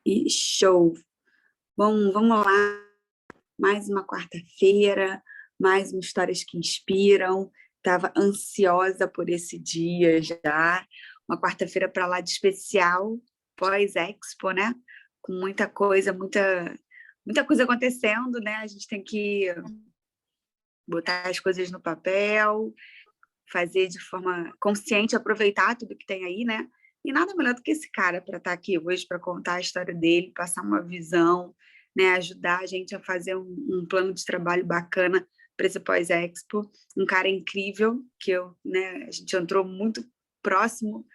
E show! Bom, vamos lá. Mais uma quarta-feira, mais uma Histórias que Inspiram. Estava ansiosa por esse dia já. Uma quarta-feira para lá de especial, pós-Expo, né? Com muita coisa acontecendo, né? A gente tem que botar as coisas no papel, fazer de forma consciente, aproveitar tudo que tem aí, né? E nada melhor do que esse cara para estar aqui hoje, para contar a história dele, passar uma visão, né? Ajudar a gente a fazer um plano de trabalho bacana para esse pós-Expo. Um cara incrível, que né, a gente entrou muito próximo,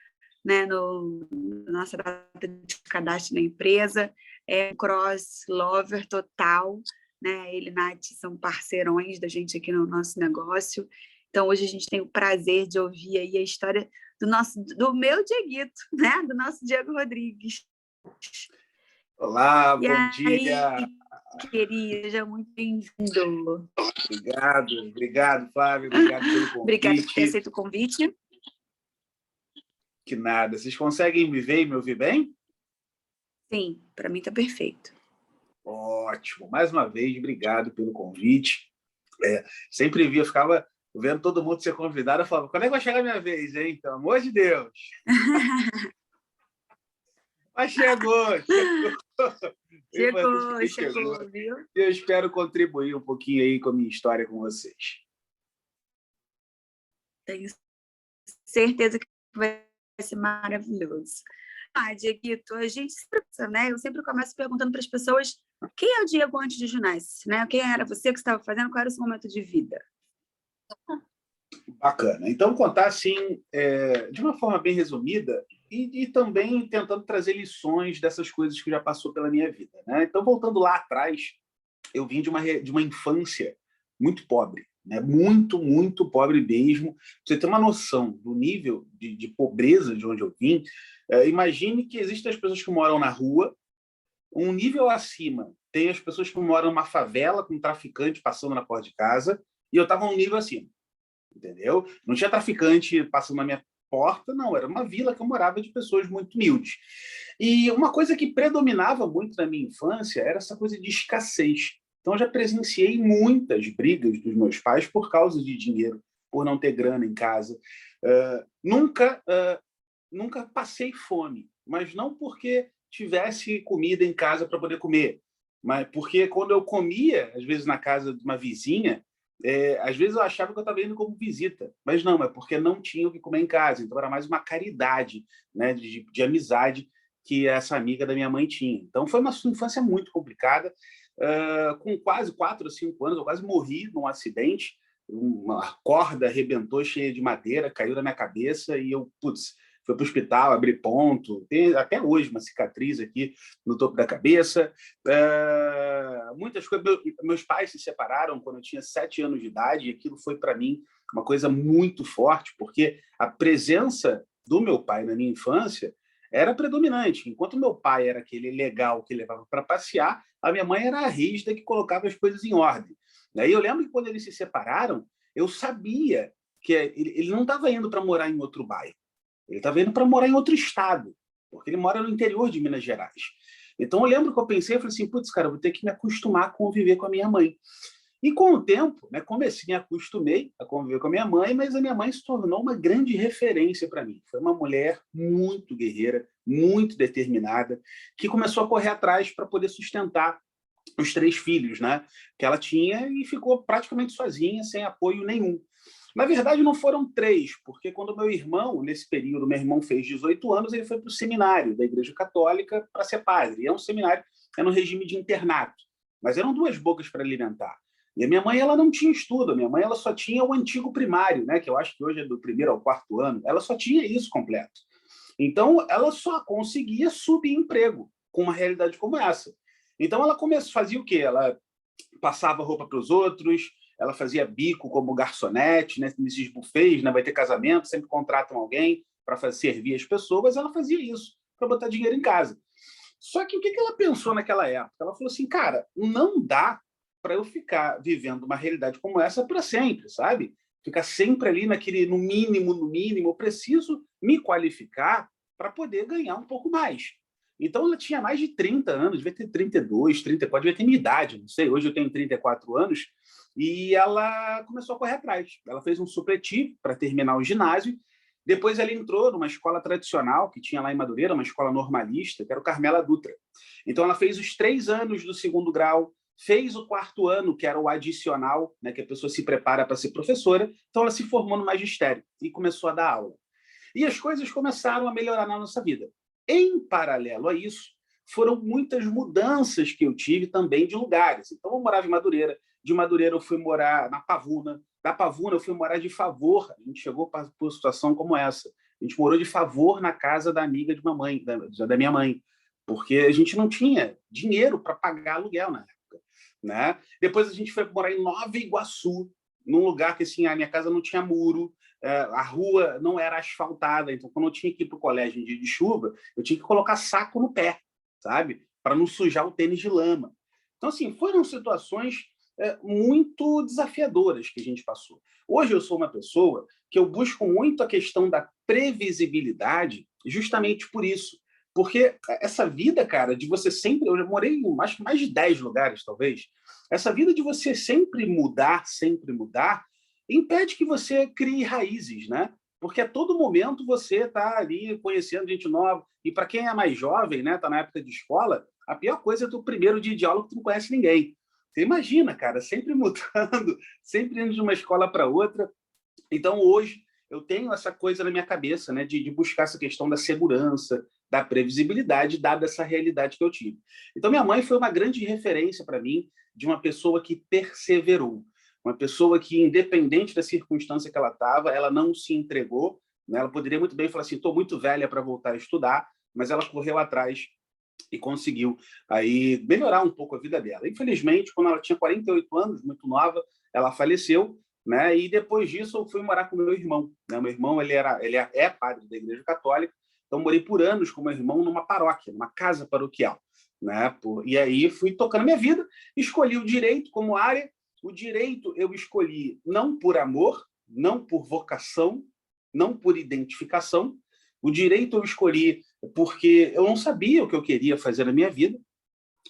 né, na nossa data de cadastro na empresa. É um cross-lover total, né? Ele e Nath são parceirões da gente aqui no nosso negócio. Então, hoje a gente tem o prazer de ouvir aí a história do meu Dieguito, né? Do nosso Diego Rodrigues. Olá, e bom aí, dia. Querido, seja muito bem-vindo. Obrigado, Flávio, obrigado pelo convite. Obrigada por ter aceito o convite. Que nada. Vocês conseguem me ver e me ouvir bem? Sim, para mim está perfeito. Ótimo. Mais uma vez, obrigado pelo convite. Sempre eu ficava vendo todo mundo ser convidado, eu falava, quando é que vai chegar a minha vez, hein? Pelo amor de Deus. Mas chegou. Chegou, viu? Eu espero contribuir um pouquinho aí com a minha história com vocês. Tenho certeza que vai ser maravilhoso. Dieguito, a gente sempre, né? Eu sempre começo perguntando para as pessoas quem é o Diego antes de Juness, né? Quem era você, que estava fazendo, qual era o seu momento de vida? Bacana. Então, contar assim, de uma forma bem resumida e também tentando trazer lições dessas coisas que já passou pela minha vida, né? Então, voltando lá atrás, eu vim de uma infância muito pobre, né? Muito pobre mesmo. Pra você ter uma noção do nível de pobreza de onde eu vim, imagine que existem as pessoas que moram na rua, um nível acima tem as pessoas que moram numa favela com um traficante passando na porta de casa, e eu estava um nível acima, entendeu? Não tinha traficante passando na minha porta, não, era uma vila que eu morava de pessoas muito humildes. E uma coisa que predominava muito na minha infância era essa coisa de escassez. Então, eu já presenciei muitas brigas dos meus pais por causa de dinheiro, por não ter grana em casa. Nunca passei fome, mas não porque tivesse comida em casa para poder comer, mas porque quando eu comia, às vezes na casa de uma vizinha, às vezes eu achava que eu estava indo como visita, mas não, é porque não tinha o que comer em casa. Então, era mais uma caridade, né, de amizade que essa amiga da minha mãe tinha. Então, foi uma infância muito complicada. Com quase 4 ou 5 anos, eu quase morri num acidente. Uma corda arrebentou cheia de madeira, caiu na minha cabeça e eu, fui para o hospital, abri ponto. Tem até hoje uma cicatriz aqui no topo da cabeça. Muitas coisas. Meus pais se separaram quando eu tinha 7 anos de idade e aquilo foi, para mim, uma coisa muito forte, porque a presença do meu pai na minha infância era predominante. Enquanto meu pai era aquele legal que levava para passear, a minha mãe era a rígida que colocava as coisas em ordem. Daí eu lembro que quando eles se separaram, eu sabia que ele não estava indo para morar em outro bairro. Ele estava indo para morar em outro estado, porque ele mora no interior de Minas Gerais. Então, eu lembro que eu pensei, eu falei assim, putz, cara, eu vou ter que me acostumar a conviver com a minha mãe. E com o tempo, né, me acostumei a conviver com a minha mãe, mas a minha mãe se tornou uma grande referência para mim. Foi uma mulher muito guerreira, muito determinada, que começou a correr atrás para poder sustentar os 3 filhos, né, que ela tinha e ficou praticamente sozinha, sem apoio nenhum. Na verdade, não foram 3, porque quando meu irmão, nesse período, meu irmão fez 18 anos, ele foi para o seminário da Igreja Católica para ser padre. E é um seminário, é no regime de internato. Mas eram 2 bocas para alimentar. E a minha mãe, ela não tinha estudo. A minha mãe, ela só tinha o antigo primário, né, que eu acho que hoje é do 1º ao 4º ano. Ela só tinha isso completo. Então, ela só conseguia subemprego com uma realidade como essa. Então, ela fazia o quê? Ela passava roupa para os outros, ela fazia bico como garçonete, né? Nesses buffets, né? Vai ter casamento, sempre contratam alguém para servir as pessoas, ela fazia isso, para botar dinheiro em casa. Só que o que ela pensou naquela época? Ela falou assim, cara, não dá para eu ficar vivendo uma realidade como essa para sempre, sabe? Ficar sempre ali no mínimo, eu preciso me qualificar para poder ganhar um pouco mais. Então, ela tinha mais de 30 anos, devia ter 32, 34, devia ter minha idade, não sei. Hoje eu tenho 34 anos, e ela começou a correr atrás. Ela fez um supletivo para terminar o ginásio. Depois ela entrou numa escola tradicional que tinha lá em Madureira, uma escola normalista, que era o Carmela Dutra. Então, ela fez os 3 anos do segundo grau, fez o 4º ano, que era o adicional, né, que a pessoa se prepara para ser professora. Então, ela se formou no magistério e começou a dar aula. E as coisas começaram a melhorar na nossa vida. Em paralelo a isso, foram muitas mudanças que eu tive também de lugares. Então, eu morava em Madureira. De Madureira, eu fui morar na Pavuna. Da Pavuna, eu fui morar de favor. A gente chegou para uma situação como essa. A gente morou de favor na casa da amiga de mamãe, da minha mãe, porque a gente não tinha dinheiro para pagar aluguel na época, né? Depois a gente foi morar em Nova Iguaçu, num lugar que assim, a minha casa não tinha muro, a rua não era asfaltada, então quando eu tinha que ir para o colégio em dia de chuva, eu tinha que colocar saco no pé, sabe? Para não sujar o tênis de lama. Então, assim, foram situações muito desafiadoras que a gente passou. Hoje eu sou uma pessoa que eu busco muito a questão da previsibilidade justamente por isso. Porque essa vida, cara, de você sempre... Eu já morei em mais de 10 lugares, talvez. Essa vida de você sempre mudar, impede que você crie raízes, né? Porque a todo momento você está ali conhecendo gente nova. E para quem é mais jovem, né, está na época de escola, a pior coisa é tu primeiro dia de aula que tu não conhece ninguém. Você imagina, cara, sempre mudando, sempre indo de uma escola para outra. Então, hoje, eu tenho essa coisa na minha cabeça, né, de buscar essa questão da segurança, da previsibilidade, dada essa realidade que eu tive. Então, minha mãe foi uma grande referência para mim de uma pessoa que perseverou, uma pessoa que, independente da circunstância que ela estava, ela não se entregou, né? Ela poderia muito bem falar assim, estou muito velha para voltar a estudar, mas ela correu atrás e conseguiu aí melhorar um pouco a vida dela. Infelizmente, quando ela tinha 48 anos, muito nova, ela faleceu, né? E depois disso eu fui morar com meu irmão, né? Meu irmão, ele é padre da Igreja Católica, então morei por anos com meu irmão numa paróquia, numa casa paroquial, né? E aí fui tocando minha vida, escolhi o direito como área. O direito eu escolhi não por amor, não por vocação, não por identificação. O direito eu escolhi porque eu não sabia o que eu queria fazer na minha vida.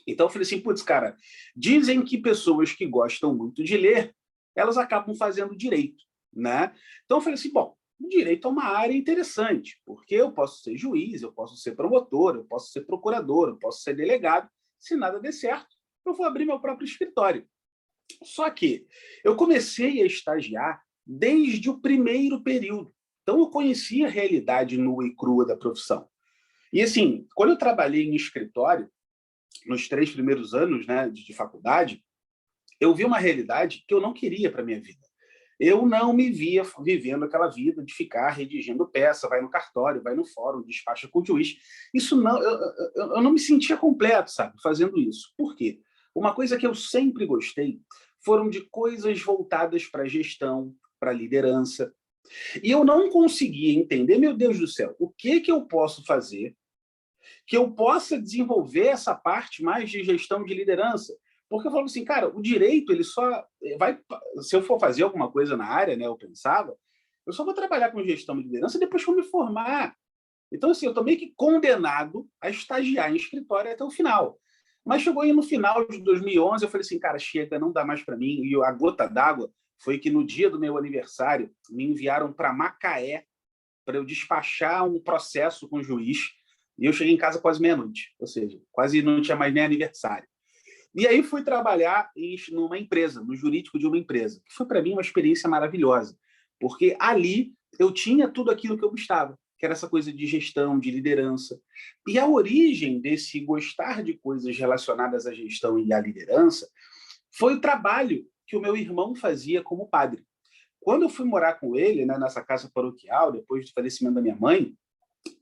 Então eu falei assim, putz, cara, dizem que pessoas que gostam muito de ler, elas acabam fazendo direito, né? Então eu falei assim, bom, o direito é uma área interessante, porque eu posso ser juiz, eu posso ser promotor, eu posso ser procurador, eu posso ser delegado. Se nada der certo, eu vou abrir meu próprio escritório. Só que eu comecei a estagiar desde o primeiro período. Então eu conhecia a realidade nua e crua da profissão. E assim, quando eu trabalhei em escritório, nos 3 primeiros anos, né, de faculdade, eu vi uma realidade que eu não queria para minha vida. Eu não me via vivendo aquela vida de ficar redigindo peça, vai no cartório, vai no fórum, despacha com o juiz. Isso não, eu não me sentia completo, sabe, fazendo isso. Por quê? Uma coisa que eu sempre gostei foram de coisas voltadas para gestão, para liderança. E eu não conseguia entender, meu Deus do céu, o que eu posso fazer que eu possa desenvolver essa parte mais de gestão de liderança. Porque eu falo assim, cara, o direito, ele só vai... Se eu for fazer alguma coisa na área, né, eu pensava, eu só vou trabalhar com gestão de liderança depois que eu me formar. Então, assim, eu estou meio que condenado a estagiar em escritório até o final. Mas chegou aí no final de 2011, eu falei assim, cara, chega, não dá mais para mim. E a gota d'água foi que no dia do meu aniversário, me enviaram para Macaé para eu despachar um processo com o juiz. E eu cheguei em casa quase meia-noite, ou seja, quase não tinha mais nem aniversário. E aí fui trabalhar numa empresa, no jurídico de uma empresa, que foi para mim uma experiência maravilhosa, porque ali eu tinha tudo aquilo que eu gostava, que era essa coisa de gestão, de liderança. E a origem desse gostar de coisas relacionadas à gestão e à liderança foi o trabalho que o meu irmão fazia como padre. Quando eu fui morar com ele, né, nessa casa paroquial, depois do falecimento da minha mãe,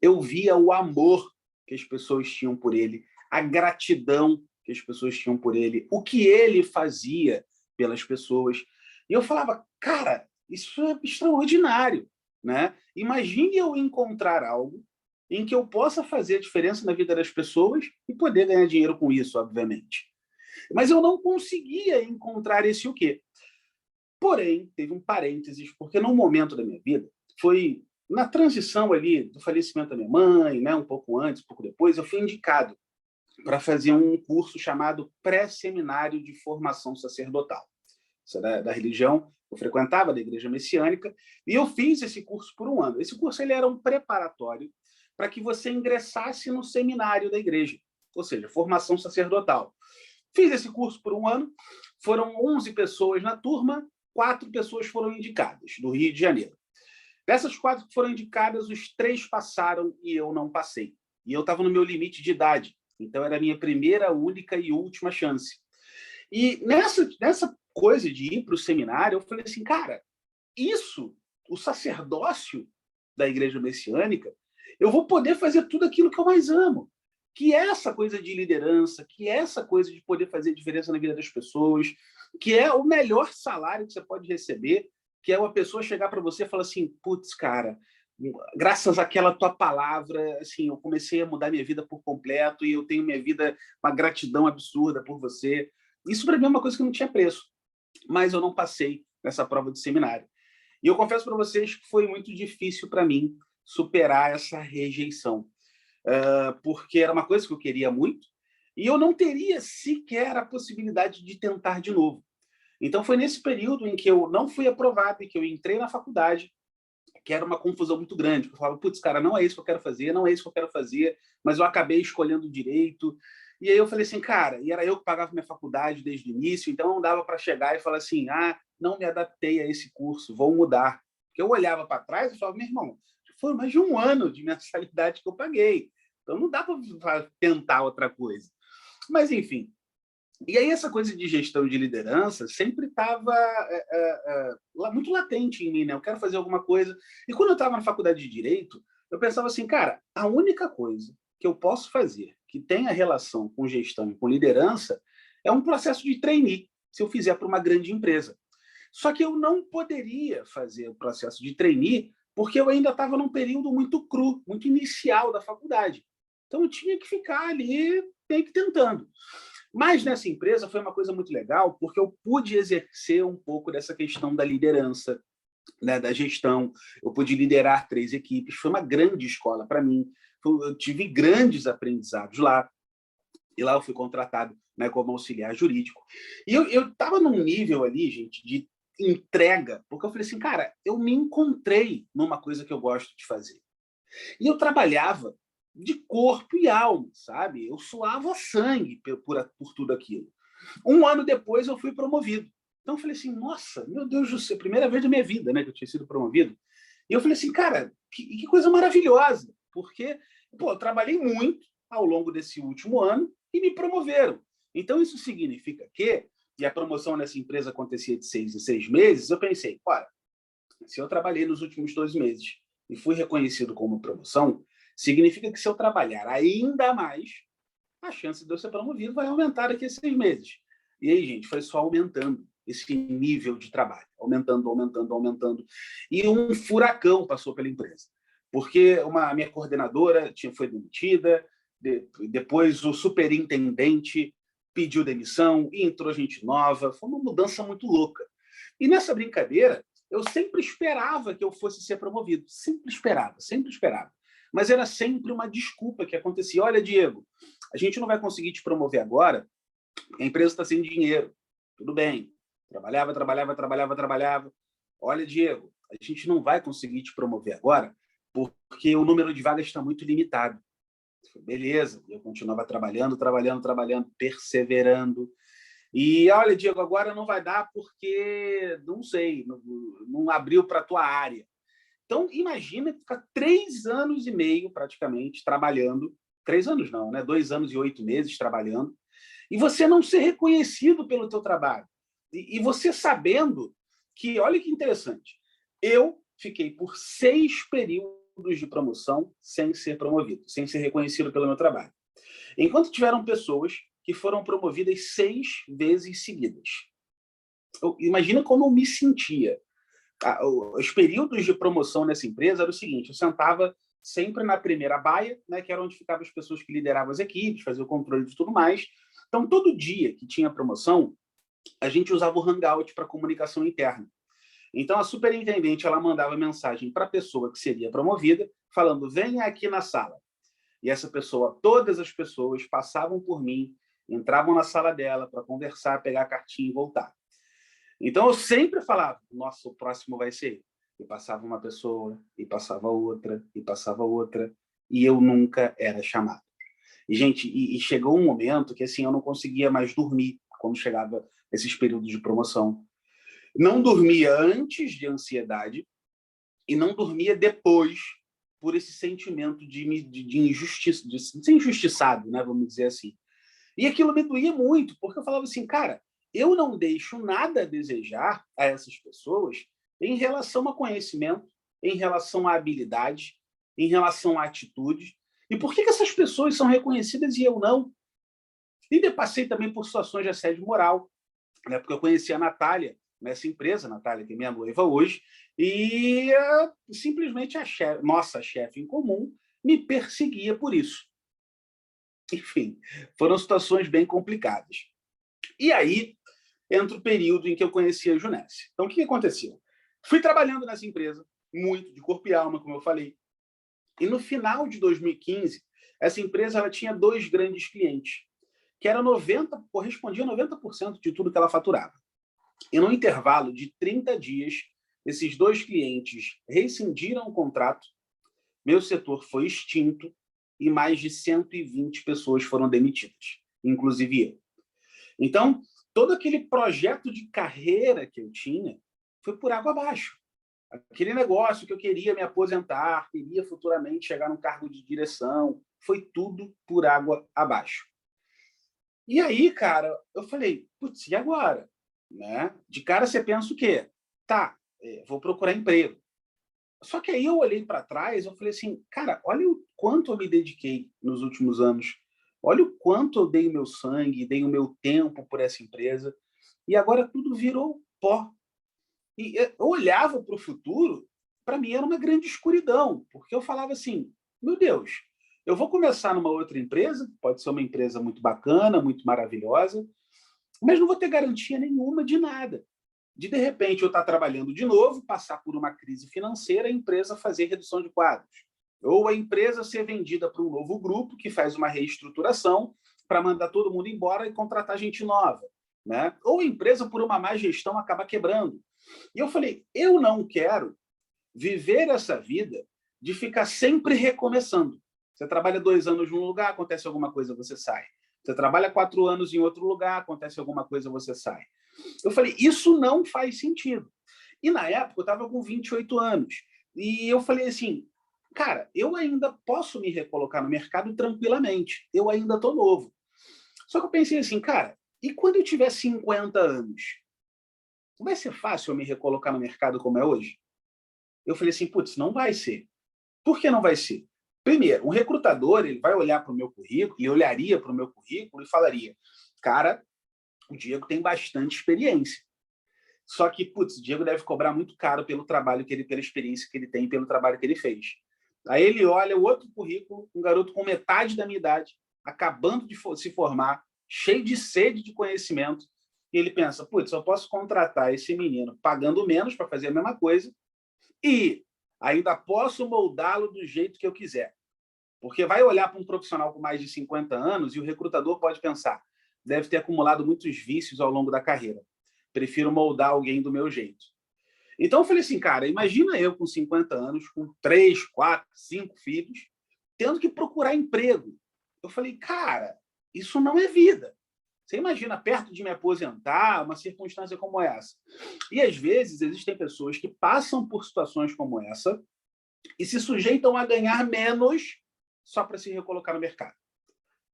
eu via o amor que as pessoas tinham por ele, a gratidão que as pessoas tinham por ele, o que ele fazia pelas pessoas. E eu falava, cara, isso é extraordinário, né? Imagine eu encontrar algo em que eu possa fazer a diferença na vida das pessoas e poder ganhar dinheiro com isso, obviamente. Mas eu não conseguia encontrar esse o quê. Porém, teve um parênteses, porque num momento da minha vida, foi na transição ali do falecimento da minha mãe, né, um pouco antes, um pouco depois, eu fui indicado para fazer um curso chamado Pré-Seminário de Formação Sacerdotal. Isso é da religião, eu frequentava, da igreja messiânica, e eu fiz esse curso por um ano. Esse curso ele era um preparatório para que você ingressasse no seminário da igreja, ou seja, formação sacerdotal. Fiz esse curso por um ano, foram 11 pessoas na turma, 4 pessoas foram indicadas, do Rio de Janeiro. Dessas 4 que foram indicadas, os 3 passaram e eu não passei. E eu estava no meu limite de idade, então era a minha primeira, única e última chance. E nessa coisa de ir para o seminário, eu falei assim, cara, isso, o sacerdócio da igreja messiânica, eu vou poder fazer tudo aquilo que eu mais amo, que é essa coisa de liderança, que é essa coisa de poder fazer diferença na vida das pessoas, que é o melhor salário que você pode receber, que é uma pessoa chegar para você e falar assim, putz, cara, graças àquela tua palavra, assim, eu comecei a mudar minha vida por completo e eu tenho minha vida, uma gratidão absurda por você. Isso para mim é uma coisa que não tinha preço, mas eu não passei nessa prova de seminário. E eu confesso para vocês que foi muito difícil para mim superar essa rejeição, porque era uma coisa que eu queria muito e eu não teria sequer a possibilidade de tentar de novo. Então foi nesse período em que eu não fui aprovado e que eu entrei na faculdade, que era uma confusão muito grande. Eu falava, putz, cara, não é isso que eu quero fazer, não é isso que eu quero fazer, mas eu acabei escolhendo direito. E aí eu falei assim, cara, e era eu que pagava minha faculdade desde o início, então não dava para chegar e falar assim, não me adaptei a esse curso, vou mudar. Porque eu olhava para trás e falava, meu irmão, foi mais de um ano de mensalidade que eu paguei, então não dá para tentar outra coisa. Mas, enfim, e aí essa coisa de gestão de liderança sempre estava muito latente em mim, né? Eu quero fazer alguma coisa. E quando eu estava na faculdade de Direito, eu pensava assim, cara, a única coisa que eu posso fazer que tenha relação com gestão e com liderança é um processo de trainee, se eu fizer para uma grande empresa. Só que eu não poderia fazer o processo de trainee porque eu ainda estava num período muito cru, muito inicial da faculdade. Então eu tinha que ficar ali meio que tentando. Mas nessa empresa foi uma coisa muito legal, porque eu pude exercer um pouco dessa questão da liderança, né, da gestão. Eu pude liderar 3 equipes, foi uma grande escola para mim. Eu tive grandes aprendizados lá. E lá eu fui contratado, né, como auxiliar jurídico. E eu estava num nível ali, gente, de entrega, porque eu falei assim, cara, eu me encontrei numa coisa que eu gosto de fazer. E eu trabalhava de corpo e alma, sabe? Eu suava sangue por tudo aquilo. Um ano depois eu fui promovido. Então eu falei assim, nossa, meu Deus do céu, primeira vez da minha vida, né, que eu tinha sido promovido. E eu falei assim, cara, que coisa maravilhosa, porque pô, eu trabalhei muito ao longo desse último ano e me promoveram. Então isso significa que, e a promoção nessa empresa acontecia de 6 em 6 meses, eu pensei, olha, se eu trabalhei nos últimos 2 meses e fui reconhecido como promoção, significa que se eu trabalhar ainda mais, a chance de eu ser promovido vai aumentar daqui a 6 meses. E aí, gente, foi só aumentando esse nível de trabalho, aumentando, aumentando, aumentando. E um furacão passou pela empresa, porque a minha coordenadora foi demitida, depois o superintendente pediu demissão e entrou gente nova. Foi uma mudança muito louca. E nessa brincadeira, eu sempre esperava que eu fosse ser promovido. Sempre esperava, sempre esperava. Mas era sempre uma desculpa que acontecia. Olha, Diego, a gente não vai conseguir te promover agora, porque a empresa está sem dinheiro. Tudo bem. Trabalhava, trabalhava, trabalhava, trabalhava. Olha, Diego, a gente não vai conseguir te promover agora porque o número de vagas está muito limitado. Beleza. Eu continuava trabalhando, trabalhando, trabalhando, perseverando. E olha, Diego, agora não vai dar porque, não sei, não abriu para a tua área. Então, imagina ficar 3 anos e meio, praticamente, trabalhando. 3 anos não, né? 2 anos e 8 meses trabalhando. E você não ser reconhecido pelo teu trabalho. E você sabendo que, olha que interessante, eu fiquei por 6 períodos de promoção sem ser promovido, sem ser reconhecido pelo meu trabalho. Enquanto tiveram pessoas que foram promovidas 6 vezes seguidas. Imagina como eu me sentia. Os períodos de promoção nessa empresa era o seguinte, eu sentava sempre na primeira baia, né, que era onde ficavam as pessoas que lideravam as equipes, faziam o controle de tudo mais. Então, todo dia que tinha promoção, a gente usava o Hangout para comunicação interna. Então, a superintendente ela mandava mensagem para a pessoa que seria promovida, falando, venha aqui na sala. E essa pessoa, todas as pessoas passavam por mim, entravam na sala dela para conversar, pegar a cartinha e voltar. Então, eu sempre falava, nossa, o próximo vai ser ele. E passava uma pessoa, e passava outra, e passava outra, e eu nunca era chamado. E, gente, chegou um momento que assim, eu não conseguia mais dormir quando chegava esses períodos de promoção. Não dormia antes de ansiedade e não dormia depois por esse sentimento de injustiça, de ser injustiçado, né, vamos dizer assim. E aquilo me doía muito, porque eu falava assim, cara, eu não deixo nada a desejar a essas pessoas em relação a conhecimento, em relação a habilidade, em relação a atitude. E por que essas pessoas são reconhecidas e eu não? E passei também por situações de assédio moral, né? Porque eu conheci a Natália nessa empresa, a Natália, que é minha noiva hoje, e simplesmente nossa chefe em comum me perseguia por isso. Enfim, foram situações bem complicadas. E aí entra o período em que eu conheci a Junesse. Então, o que aconteceu? Fui trabalhando nessa empresa, muito, de corpo e alma, como eu falei. E no final de 2015, essa empresa ela tinha 2 grandes clientes, que correspondiam a 90% de tudo que ela faturava. E no intervalo de 30 dias, esses 2 clientes rescindiram o contrato, meu setor foi extinto e mais de 120 pessoas foram demitidas, inclusive eu. Então, todo aquele projeto de carreira que eu tinha foi por água abaixo. Aquele negócio que eu queria me aposentar, queria futuramente chegar num cargo de direção, foi tudo por água abaixo. E aí, cara, eu falei, putz, e agora? Né? De cara você pensa o quê? Tá, vou procurar emprego. Só que aí eu olhei para trás e eu falei assim, cara, olha o quanto eu me dediquei nos últimos anos. Olha o quanto eu dei o meu sangue, dei o meu tempo por essa empresa. E agora tudo virou pó. E eu olhava para o futuro, para mim era uma grande escuridão, porque eu falava assim, meu Deus, eu vou começar numa outra empresa, pode ser uma empresa muito bacana, muito maravilhosa, mas não vou ter garantia nenhuma de nada. De repente, eu estar trabalhando de novo, passar por uma crise financeira, a empresa fazer redução de quadros. Ou a empresa ser vendida para um novo grupo que faz uma reestruturação para mandar todo mundo embora e contratar gente nova. Né? Ou a empresa, por uma má gestão, acaba quebrando. E eu falei, eu não quero viver essa vida de ficar sempre recomeçando. Você trabalha 2 anos num lugar, acontece alguma coisa, você sai. Você trabalha 4 anos em outro lugar, acontece alguma coisa, você sai. Eu falei, isso não faz sentido. E na época eu estava com 28 anos. E eu falei assim, cara, eu ainda posso me recolocar no mercado tranquilamente. Eu ainda estou novo. Só que eu pensei assim, cara, e quando eu tiver 50 anos? Vai ser fácil eu me recolocar no mercado como é hoje? Eu falei assim, putz, não vai ser. Por que não vai ser? Primeiro, um recrutador ele vai olhar para o meu currículo, e olharia para o meu currículo e falaria, cara, o Diego tem bastante experiência. Só que, putz, o Diego deve cobrar muito caro pelo trabalho que ele, pela experiência que ele tem, pelo trabalho que ele fez. Aí ele olha o outro currículo, um garoto com metade da minha idade, acabando de se formar, cheio de sede de conhecimento, e ele pensa, putz, eu posso contratar esse menino pagando menos para fazer a mesma coisa e ainda posso moldá-lo do jeito que eu quiser. Porque vai olhar para um profissional com mais de 50 anos e o recrutador pode pensar, deve ter acumulado muitos vícios ao longo da carreira. Prefiro moldar alguém do meu jeito. Então eu falei assim, cara, imagina eu com 50 anos, com 3, 4, 5 filhos, tendo que procurar emprego. Eu falei, cara, isso não é vida. Você imagina perto de me aposentar, uma circunstância como essa. E às vezes existem pessoas que passam por situações como essa e se sujeitam a ganhar menos só para se recolocar no mercado.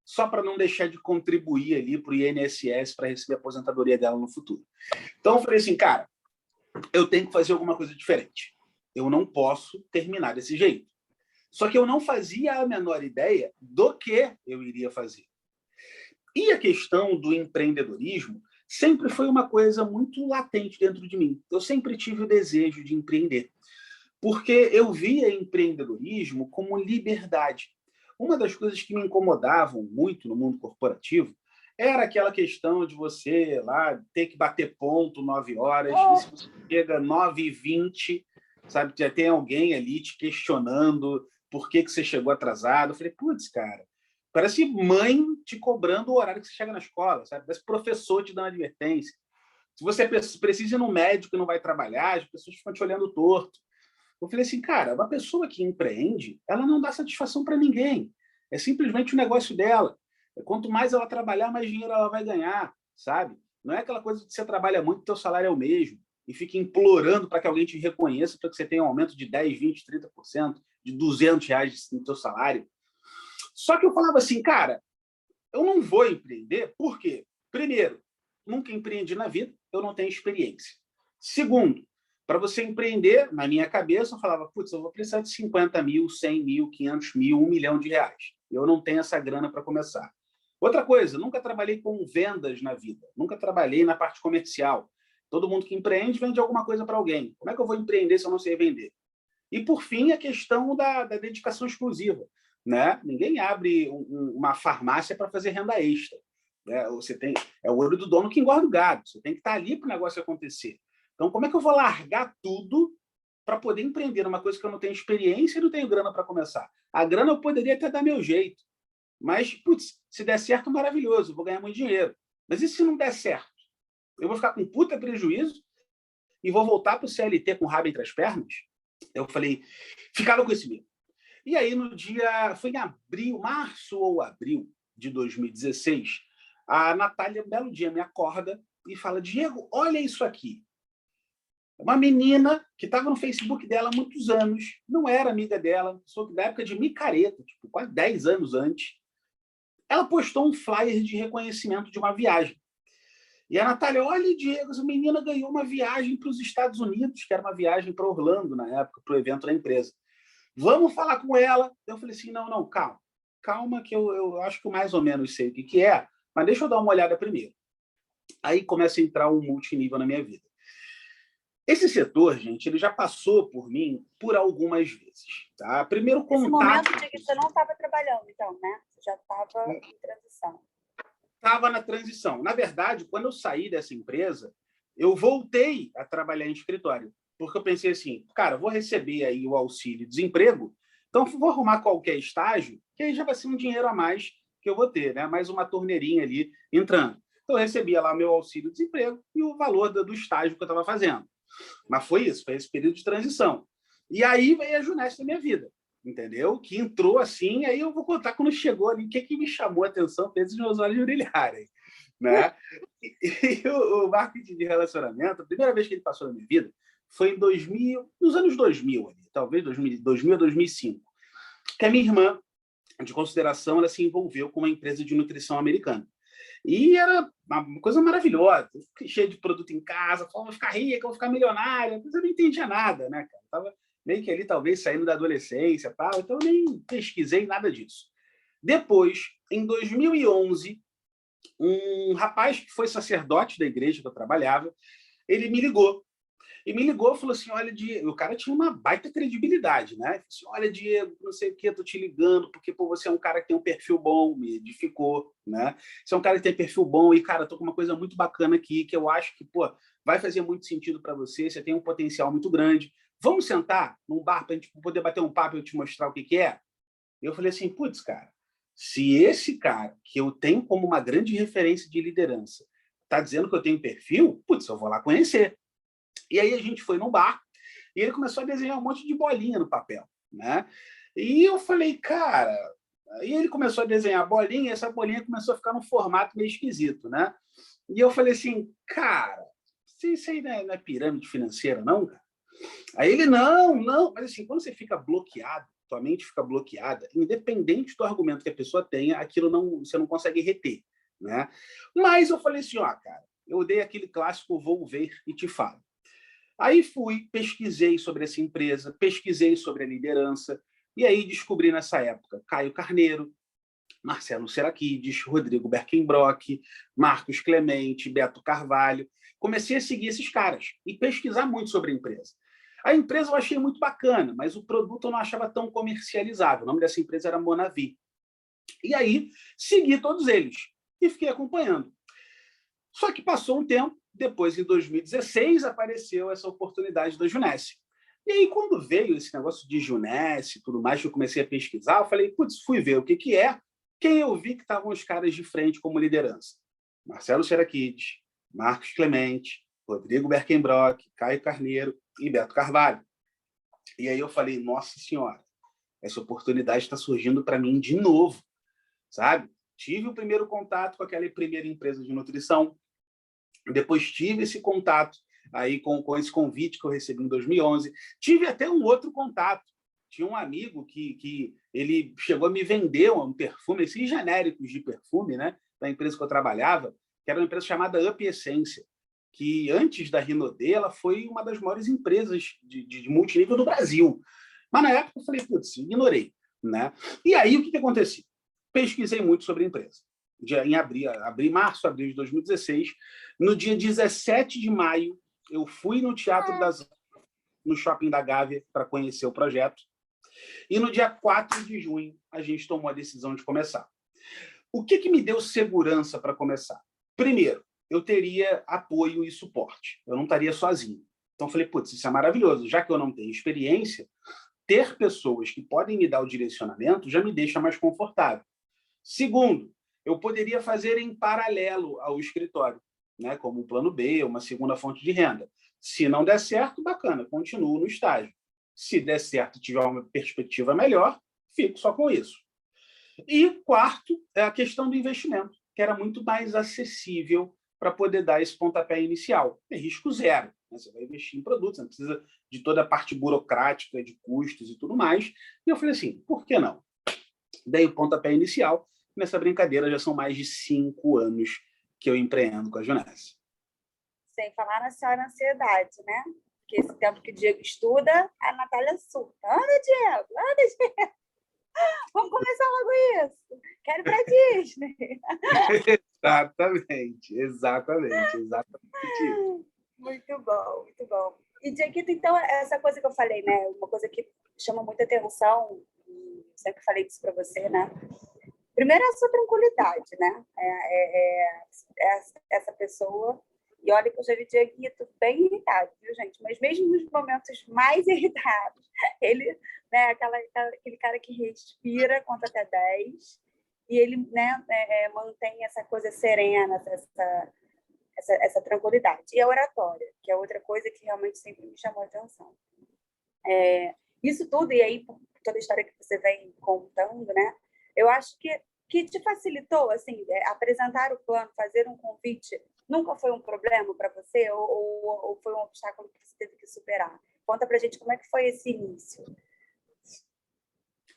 Só para não deixar de contribuir ali para o INSS para receber a aposentadoria dela no futuro. Então eu falei assim, cara, eu tenho que fazer alguma coisa diferente. Eu não posso terminar desse jeito. Só que eu não fazia a menor ideia do que eu iria fazer. E a questão do empreendedorismo sempre foi uma coisa muito latente dentro de mim. Eu sempre tive o desejo de empreender, porque eu via empreendedorismo como liberdade. Uma das coisas que me incomodavam muito no mundo corporativo era aquela questão de você lá ter que bater ponto 9 horas, e se você chega 9h20, sabe, já tem alguém ali te questionando por que você chegou atrasado. Eu falei, putz, cara, parece mãe te cobrando o horário que você chega na escola, sabe? Parece professor te dando advertência. Se você precisa ir no médico e não vai trabalhar, as pessoas ficam te olhando torto. Eu falei assim, cara, uma pessoa que empreende, ela não dá satisfação para ninguém. É simplesmente o negócio dela. Quanto mais ela trabalhar, mais dinheiro ela vai ganhar, sabe? Não é aquela coisa que você trabalha muito e teu salário é o mesmo e fica implorando para que alguém te reconheça para que você tenha um aumento de 10, 20, 30%, de R$ 200 no teu salário. Só que eu falava assim, cara, eu não vou empreender, por quê? Primeiro, nunca empreendi na vida, eu não tenho experiência. Segundo, para você empreender, na minha cabeça, eu falava, putz, eu vou precisar de 50 mil, 100 mil, 500 mil, R$ 1 milhão. Eu não tenho essa grana para começar. Outra coisa, nunca trabalhei com vendas na vida, nunca trabalhei na parte comercial. Todo mundo que empreende vende alguma coisa para alguém. Como é que eu vou empreender se eu não sei vender? E, por fim, a questão da dedicação exclusiva. Né? Ninguém abre uma farmácia para fazer renda extra. Né? É o olho do dono que engorda o gado. Você tem que estar ali para o negócio acontecer. Então, como é que eu vou largar tudo para poder empreender numa coisa que eu não tenho experiência e não tenho grana para começar? A grana eu poderia até dar meu jeito. Mas, putz, se der certo, maravilhoso, vou ganhar muito dinheiro. Mas e se não der certo? Eu vou ficar com puta prejuízo e vou voltar para o CLT com o rabo entre as pernas? Eu falei, ficava com esse medo. E aí, foi em abril, março ou abril de 2016, a Natália, um belo dia, me acorda e fala, Diego, olha isso aqui. Uma menina que estava no Facebook dela há muitos anos, não era amiga dela, só que da época de micareta, tipo, quase 10 anos antes, ela postou um flyer de reconhecimento de uma viagem. E a Natália, olha, Diego, essa menina ganhou uma viagem para os Estados Unidos, que era uma viagem para Orlando, na época, para o evento da empresa. Vamos falar com ela. Eu falei assim, não, calma. Calma que eu acho que eu mais ou menos sei o que é, mas deixa eu dar uma olhada primeiro. Aí começa a entrar um multinível na minha vida. Esse setor, gente, ele já passou por mim por algumas vezes. Tá? Primeiro contato... Esse momento de que você não estava trabalhando, então, né? Você já estava em transição. Estava na transição. Na verdade, quando eu saí dessa empresa, eu voltei a trabalhar em escritório. Porque eu pensei assim, cara, vou receber aí o auxílio-desemprego, então vou arrumar qualquer estágio, que aí já vai ser um dinheiro a mais que eu vou ter, né? Mais uma torneirinha ali entrando. Então, eu recebia lá meu auxílio-desemprego e o valor do estágio que eu estava fazendo. Mas foi isso, foi esse período de transição. E aí veio a Juneste da minha vida, entendeu? Que entrou assim, aí eu vou contar quando chegou ali, o que me chamou a atenção, fez os meus olhos brilharem, né? E o marketing de relacionamento, a primeira vez que ele passou na minha vida foi em 2000, nos anos 2000, ali, talvez 2000 a 2005, que a minha irmã, de consideração, ela se envolveu com uma empresa de nutrição americana. E era uma coisa maravilhosa, cheio de produto em casa, vou ficar rica, vou ficar milionária, mas eu não entendia nada, né, cara? Estava meio que ali, talvez, saindo da adolescência e tal, então eu nem pesquisei nada disso. Depois, em 2011, um rapaz que foi sacerdote da igreja que eu trabalhava, ele me ligou. E me ligou e falou assim, olha, Diego, o cara tinha uma baita credibilidade, né? Falei assim, olha, Diego, não sei o que, tô te ligando, porque pô, você é um cara que tem um perfil bom, me edificou, né? Você é um cara que tem perfil bom e, cara, tô com uma coisa muito bacana aqui, que eu acho que, pô, vai fazer muito sentido para você, você tem um potencial muito grande. Vamos sentar num bar pra gente poder bater um papo e eu te mostrar o que é? Eu falei assim, putz, cara, se esse cara, que eu tenho como uma grande referência de liderança, tá dizendo que eu tenho perfil, putz, eu vou lá conhecer. E aí a gente foi num bar e ele começou a desenhar um monte de bolinha no papel, né? E eu falei, cara... Aí ele começou a desenhar bolinha e essa bolinha começou a ficar num formato meio esquisito, né? E eu falei assim, cara, isso aí não é pirâmide financeira, não, cara? Aí ele, não. Mas assim, quando você fica bloqueado, tua mente fica bloqueada, independente do argumento que a pessoa tenha, aquilo você não consegue reter, né? Mas eu falei assim, ó, cara, eu dei aquele clássico vou ver e te falo. Aí fui, pesquisei sobre essa empresa, pesquisei sobre a liderança, e aí descobri nessa época Caio Carneiro, Marcelo Seraquides, Rodrigo Berkenbrock, Marcos Clemente, Beto Carvalho. Comecei a seguir esses caras e pesquisar muito sobre a empresa. A empresa eu achei muito bacana, mas o produto eu não achava tão comercializável. O nome dessa empresa era Monavi. E aí, segui todos eles. e fiquei acompanhando. Só que passou um tempo, depois, em 2016, apareceu essa oportunidade da Junesse. E aí, quando veio esse negócio de Junesse e tudo mais, que eu comecei a pesquisar, eu falei, putz, fui ver o que é. Quem eu vi que estavam os caras de frente como liderança? Marcelo Serakides, Marcos Clemente, Rodrigo Berkenbrock, Caio Carneiro e Beto Carvalho. E aí eu falei, nossa senhora, essa oportunidade está surgindo para mim de novo, sabe? Tive o primeiro contato com aquela primeira empresa de nutrição, depois tive esse contato aí com esse convite que eu recebi em 2011. Tive até um outro contato. Tinha um amigo que ele chegou a me vender um perfume, esses genéricos de perfume, né, da empresa que eu trabalhava, que era uma empresa chamada Up Essência, que antes da Rinodê, ela foi uma das maiores empresas de multinível do Brasil. Mas na época eu falei, putz, ignorei, né? E aí o que aconteceu? Pesquisei muito sobre a empresa. Em março, abril de 2016, no dia 17 de maio, eu fui no Teatro no Shopping da Gávea para conhecer o projeto. E no dia 4 de junho, a gente tomou a decisão de começar. O que me deu segurança para começar? Primeiro, eu teria apoio e suporte. Eu não estaria sozinho. Então, eu falei, putz, isso é maravilhoso. Já que eu não tenho experiência, ter pessoas que podem me dar o direcionamento já me deixa mais confortável. Segundo, eu poderia fazer em paralelo ao escritório, né, como um plano B, uma segunda fonte de renda. Se não der certo, bacana, continuo no estágio. Se der certo e tiver uma perspectiva melhor, fico só com isso. E quarto, é a questão do investimento, que era muito mais acessível para poder dar esse pontapé inicial. É risco zero. Né? Você vai investir em produtos, não precisa de toda a parte burocrática, de custos e tudo mais. E eu falei assim, por que não? Dei o pontapé inicial. Nessa brincadeira já são mais de 5 anos que eu empreendo com a Junesse. Sem falar na senhora ansiedade, né? Porque esse tempo que o Diego estuda, a Natália surta. Anda, Diego! Anda, Diego! Vamos começar logo isso! Quero ir para Disney! Exatamente isso. Muito bom, muito bom. E, Dieguito, então, essa coisa que eu falei, né? Uma coisa que chama muita atenção, e sempre falei isso para você, né? Primeiro é a sua tranquilidade, né? Essa pessoa... E olha que eu já vi Dieguito bem irritado, viu, gente? Mas mesmo nos momentos mais irritados, ele, né, aquele cara que respira, conta até 10, e ele, né, mantém essa coisa serena, essa tranquilidade. E a oratória, que é outra coisa que realmente sempre me chamou a atenção. Isso tudo, e aí toda a história que você vem contando, né? Eu acho que te facilitou, assim, apresentar o plano, fazer um convite, nunca foi um problema para você ou foi um obstáculo que você teve que superar? Conta para a gente como é que foi esse início.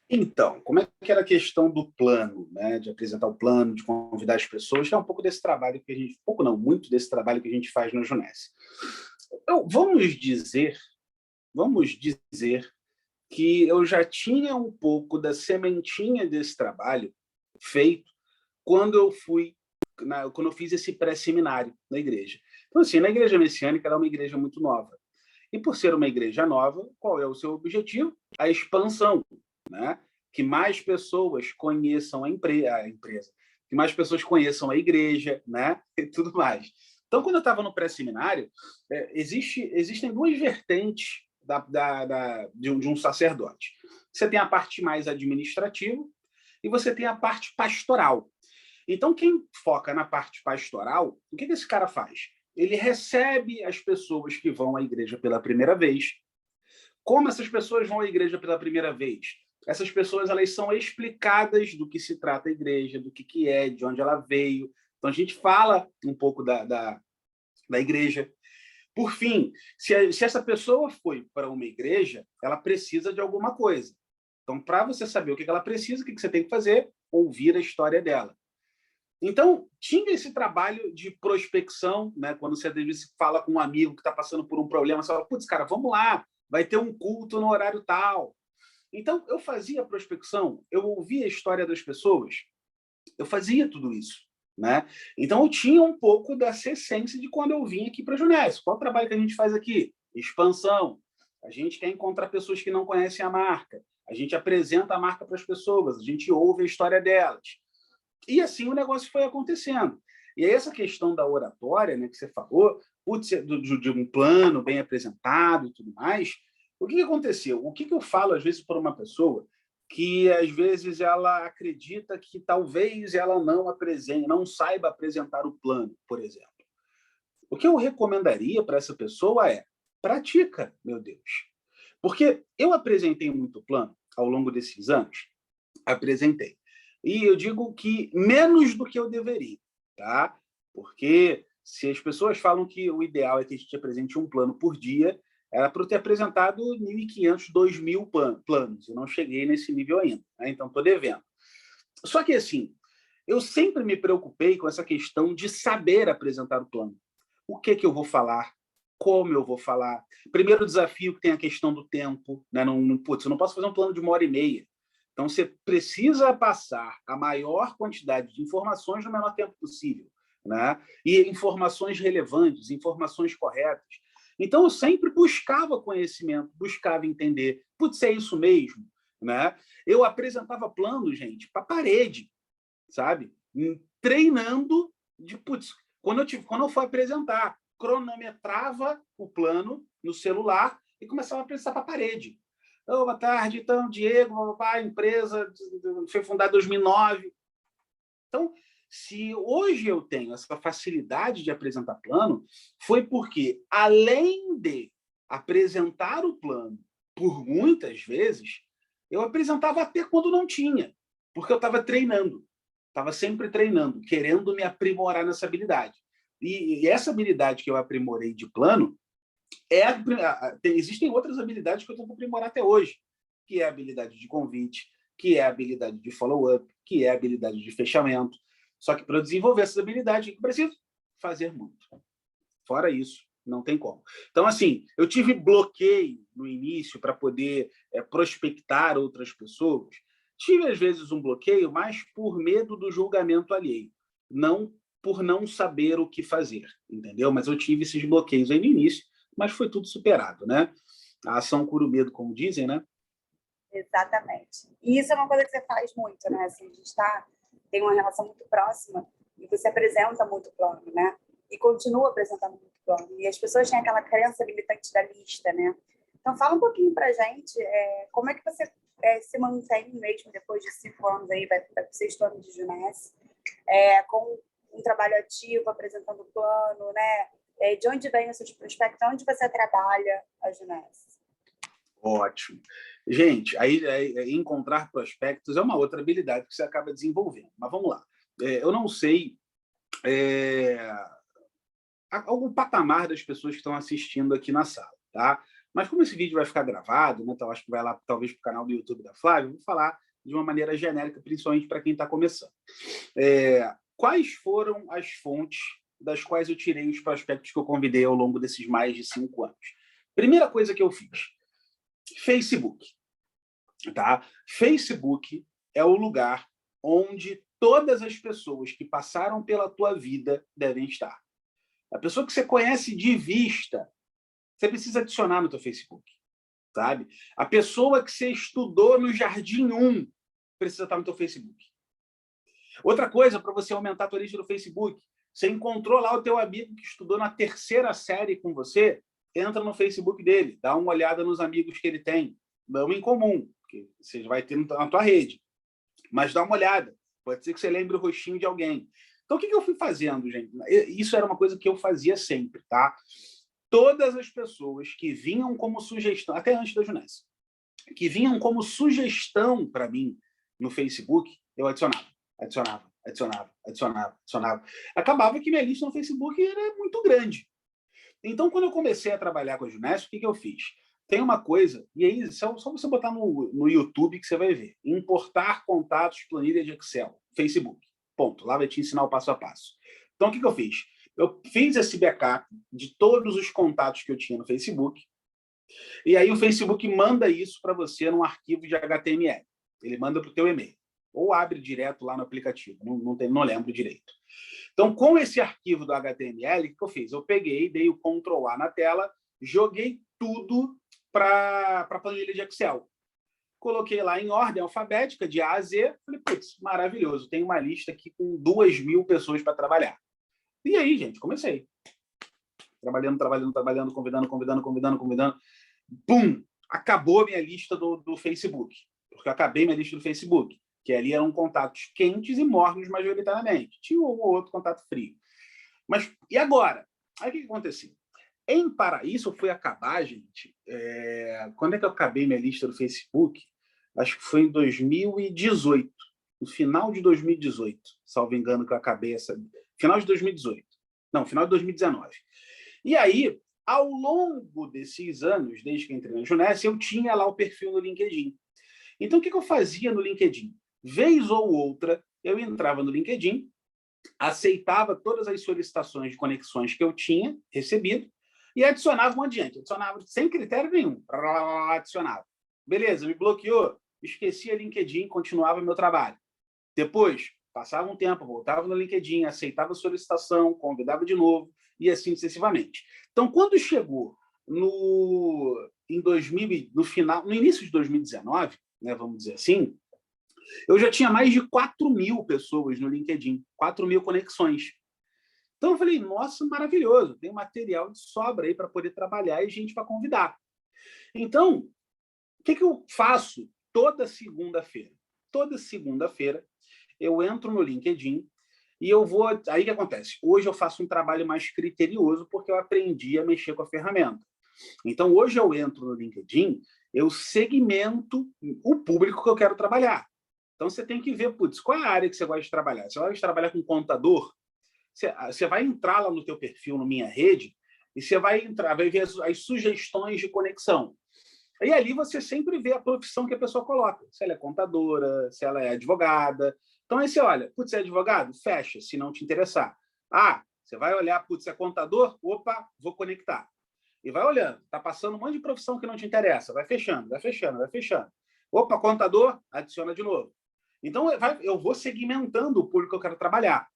Então, como é que era a questão do plano, né? De apresentar o plano, de convidar as pessoas, que é um pouco desse trabalho que a gente... Pouco não, muito desse trabalho que a gente faz no Junesse. Vamos dizer que eu já tinha um pouco da sementinha desse trabalho feito quando eu fiz esse pré-seminário na igreja. Então, assim, na igreja messiânica, ela é uma igreja muito nova. E por ser uma igreja nova, qual é o seu objetivo? A expansão, né? Que mais pessoas conheçam a empresa, que mais pessoas conheçam a igreja, né? E tudo mais. Então, quando eu estava no pré-seminário, existem duas vertentes de um sacerdote. Você tem a parte mais administrativa e você tem a parte pastoral. Então, quem foca na parte pastoral, o que esse cara faz? Ele recebe as pessoas que vão à igreja pela primeira vez. Como essas pessoas vão à igreja pela primeira vez? Essas pessoas, elas são explicadas do que se trata a igreja, do que é, de onde ela veio. Então, a gente fala um pouco da igreja. Por fim, se essa pessoa foi para uma igreja, ela precisa de alguma coisa. Então, para você saber o que ela precisa, o que você tem que fazer? Ouvir a história dela. Então, tinha esse trabalho de prospecção, né? Quando você às vezes fala com um amigo que está passando por um problema, você fala, putz, cara, vamos lá, vai ter um culto no horário tal. Então, eu fazia a prospecção, eu ouvia a história das pessoas, eu fazia tudo isso, né? Então, eu tinha um pouco dessa essência de quando eu vim aqui para a Junesse. Qual o trabalho que a gente faz aqui? Expansão. A gente quer encontrar pessoas que não conhecem a marca. A gente apresenta a marca para as pessoas, a gente ouve a história delas. E assim o negócio foi acontecendo. E aí essa questão da oratória, né, que você falou, putz, de um plano bem apresentado e tudo mais, o que aconteceu? O que eu falo, às vezes, para uma pessoa que, às vezes, ela acredita que talvez ela não saiba apresentar o plano, por exemplo. O que eu recomendaria para essa pessoa é pratica, meu Deus. Porque eu apresentei muito plano ao longo desses anos, apresentei. E eu digo que menos do que eu deveria, tá? Porque se as pessoas falam que o ideal é que a gente apresente um plano por dia, era para eu ter apresentado 1.500, 2.000 planos. Eu não cheguei nesse nível ainda, né? Então estou devendo. Só que, assim, eu sempre me preocupei com essa questão de saber apresentar o plano. O que eu vou falar? Como eu vou falar? Primeiro desafio que tem a questão do tempo, né? Putz, eu não posso fazer um plano de 1h30. Então, você precisa passar a maior quantidade de informações no menor tempo possível, né? E informações relevantes, informações corretas. Então, eu sempre buscava conhecimento, buscava entender. Putz, é isso mesmo, né? Eu apresentava planos, gente, para a parede, sabe? Treinando de, putz, quando eu for apresentar, cronometrava o plano no celular e começava a apresentar para a parede. Oh, boa tarde, então, Diego, a empresa foi fundada em 2009. Então, se hoje eu tenho essa facilidade de apresentar plano, foi porque, além de apresentar o plano por muitas vezes, eu apresentava até quando não tinha, porque eu estava treinando, estava sempre treinando, querendo me aprimorar nessa habilidade. E essa habilidade que eu aprimorei de plano, existem outras habilidades que eu tenho que aprimorar até hoje, que é a habilidade de convite, que é a habilidade de follow-up, que é a habilidade de fechamento. Só que para eu desenvolver essas habilidades, eu preciso fazer muito. Fora isso, não tem como. Então, assim, eu tive bloqueio no início para poder prospectar outras pessoas. Tive, às vezes, um bloqueio, mas por medo do julgamento alheio. Não por não saber o que fazer, entendeu? Mas eu tive esses bloqueios aí no início, mas foi tudo superado, né? A ação cura o medo, como dizem, né? Exatamente. E isso é uma coisa que você faz muito, né? Assim, a gente tem uma relação muito próxima e você apresenta muito plano, né? E continua apresentando muito plano. E as pessoas têm aquela crença limitante da lista, né? Então, fala um pouquinho pra gente como é que você se mantém mesmo depois de 5 anos aí, vai para o 6º ano de Junesse, com um trabalho ativo, apresentando plano, né? De onde vem os seus prospectos? Onde você trabalha a Junesse? Ótimo. Gente, aí encontrar prospectos é uma outra habilidade que você acaba desenvolvendo. Mas vamos lá. Eu não sei algum patamar das pessoas que estão assistindo aqui na sala, tá? Mas como esse vídeo vai ficar gravado, né, então acho que vai lá talvez para o canal do YouTube da Flávia, eu vou falar de uma maneira genérica, principalmente para quem está começando. Quais foram as fontes das quais eu tirei os prospectos que eu convidei ao longo desses mais de 5 anos? Primeira coisa que eu fiz, Facebook. Tá? Facebook é o lugar onde todas as pessoas que passaram pela tua vida devem estar. A pessoa que você conhece de vista, você precisa adicionar no teu Facebook, sabe? A pessoa que você estudou no Jardim 1 precisa estar no teu Facebook. Outra coisa, para você aumentar a tua lista no Facebook, você encontrou lá o teu amigo que estudou na 3ª série com você, entra no Facebook dele, dá uma olhada nos amigos que ele tem, não em comum, porque você vai ter na tua rede, mas dá uma olhada, pode ser que você lembre o rostinho de alguém. Então, o que eu fui fazendo, gente? Isso era uma coisa que eu fazia sempre, tá? Todas as pessoas que vinham como sugestão, até antes da Junesse, que vinham como sugestão para mim no Facebook, eu adicionava. Acabava que minha lista no Facebook era muito grande. Então, quando eu comecei a trabalhar com a Junesse, o que eu fiz? Tem uma coisa, e aí só você botar no YouTube que você vai ver. Importar contatos, planilha de Excel, Facebook. Ponto. Lá vai te ensinar o passo a passo. Então, o que eu fiz? Eu fiz esse backup de todos os contatos que eu tinha no Facebook, e aí o Facebook manda isso para você num arquivo de HTML. Ele manda para o teu e-mail. Ou abre direto lá no aplicativo, não lembro direito. Então, com esse arquivo do HTML, o que eu fiz? Eu peguei, dei o Ctrl+A na tela, joguei tudo para a planilha de Excel. coloquei lá em ordem alfabética, de A a Z. Falei, putz, maravilhoso, tem uma lista aqui com 2.000 pessoas para trabalhar. E aí, gente, comecei. Trabalhando, convidando. Pum! Acabou a minha lista do Facebook. Porque eu acabei minha lista do Facebook, que ali eram contatos quentes e mornos majoritariamente. Tinha um ou outro contato frio. Mas, e agora? Aí o que aconteceu? Isso foi acabar, gente. Quando é que eu acabei minha lista do Facebook? Acho que foi em 2018. No final de 2018, salvo engano, que eu acabei essa. Final de 2018. Não, final de 2019. E aí, ao longo desses anos, desde que entrei na Junesse, eu tinha lá o perfil no LinkedIn. Então, o que eu fazia no LinkedIn? Vez ou outra, eu entrava no LinkedIn, aceitava todas as solicitações de conexões que eu tinha recebido e adicionava um monte de gente. Adicionava sem critério nenhum. Adicionava. Beleza, me bloqueou. Esquecia LinkedIn, continuava meu trabalho. Depois, passava um tempo, voltava no LinkedIn, aceitava a solicitação, convidava de novo e assim sucessivamente. Então, quando chegou no início de 2019, né, vamos dizer assim, eu já tinha mais de 4.000 pessoas no LinkedIn, 4.000 conexões. Então, eu falei, nossa, maravilhoso, tem material de sobra aí para poder trabalhar e gente para convidar. Então, o que eu faço toda segunda-feira? Toda segunda-feira, eu entro no LinkedIn e eu vou... Aí o que acontece? Hoje eu faço um trabalho mais criterioso porque eu aprendi a mexer com a ferramenta. Então, hoje eu entro no LinkedIn, eu segmento o público que eu quero trabalhar. Então, você tem que ver, putz, qual é a área que você gosta de trabalhar? Você gosta de trabalhar com contador? Você vai entrar lá no teu perfil, no Minha Rede, e você vai ver as sugestões de conexão. E ali você sempre vê a profissão que a pessoa coloca. Se ela é contadora, se ela é advogada. Então, aí você olha, putz, é advogado? Fecha, se não te interessar. Ah, você vai olhar, putz, é contador? Opa, vou conectar. E vai olhando, está passando um monte de profissão que não te interessa. Vai fechando. Opa, contador? Adiciona de novo. Então, eu vou segmentando o público que eu quero trabalhar.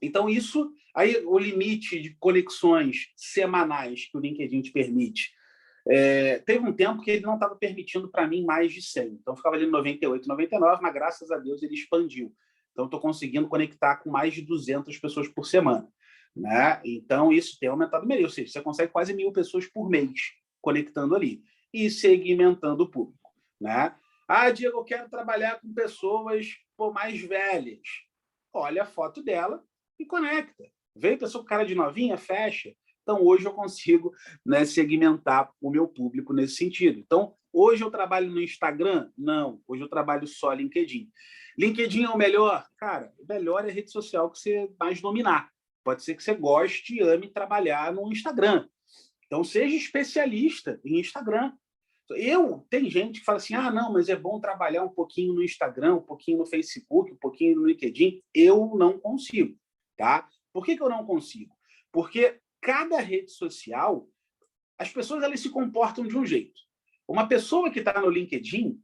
Então, isso, aí o limite de conexões semanais que o LinkedIn te permite, teve um tempo que ele não estava permitindo para mim mais de 100. Então, ficava ali no 98, 99, mas graças a Deus ele expandiu. Então, estou conseguindo conectar com mais de 200 pessoas por semana. Né? Então, isso tem aumentado meio. Ou seja, você consegue quase 1.000 pessoas por mês conectando ali e segmentando o público. Né? Ah, Diego, eu quero trabalhar com pessoas mais velhas. Olha a foto dela e conecta. Veio pessoa com cara de novinha, fecha. Então, hoje eu consigo, né, segmentar o meu público nesse sentido. Então, hoje eu trabalho no Instagram? Não. Hoje eu trabalho só LinkedIn. LinkedIn é o melhor? Cara, o melhor é a rede social que você mais dominar. Pode ser que você goste e ame trabalhar no Instagram. Então, seja especialista em Instagram. Tem gente que fala assim, não, mas é bom trabalhar um pouquinho no Instagram, um pouquinho no Facebook, um pouquinho no LinkedIn. Eu não consigo, tá? Por que eu não consigo? Porque cada rede social, as pessoas elas se comportam de um jeito. Uma pessoa que está no LinkedIn,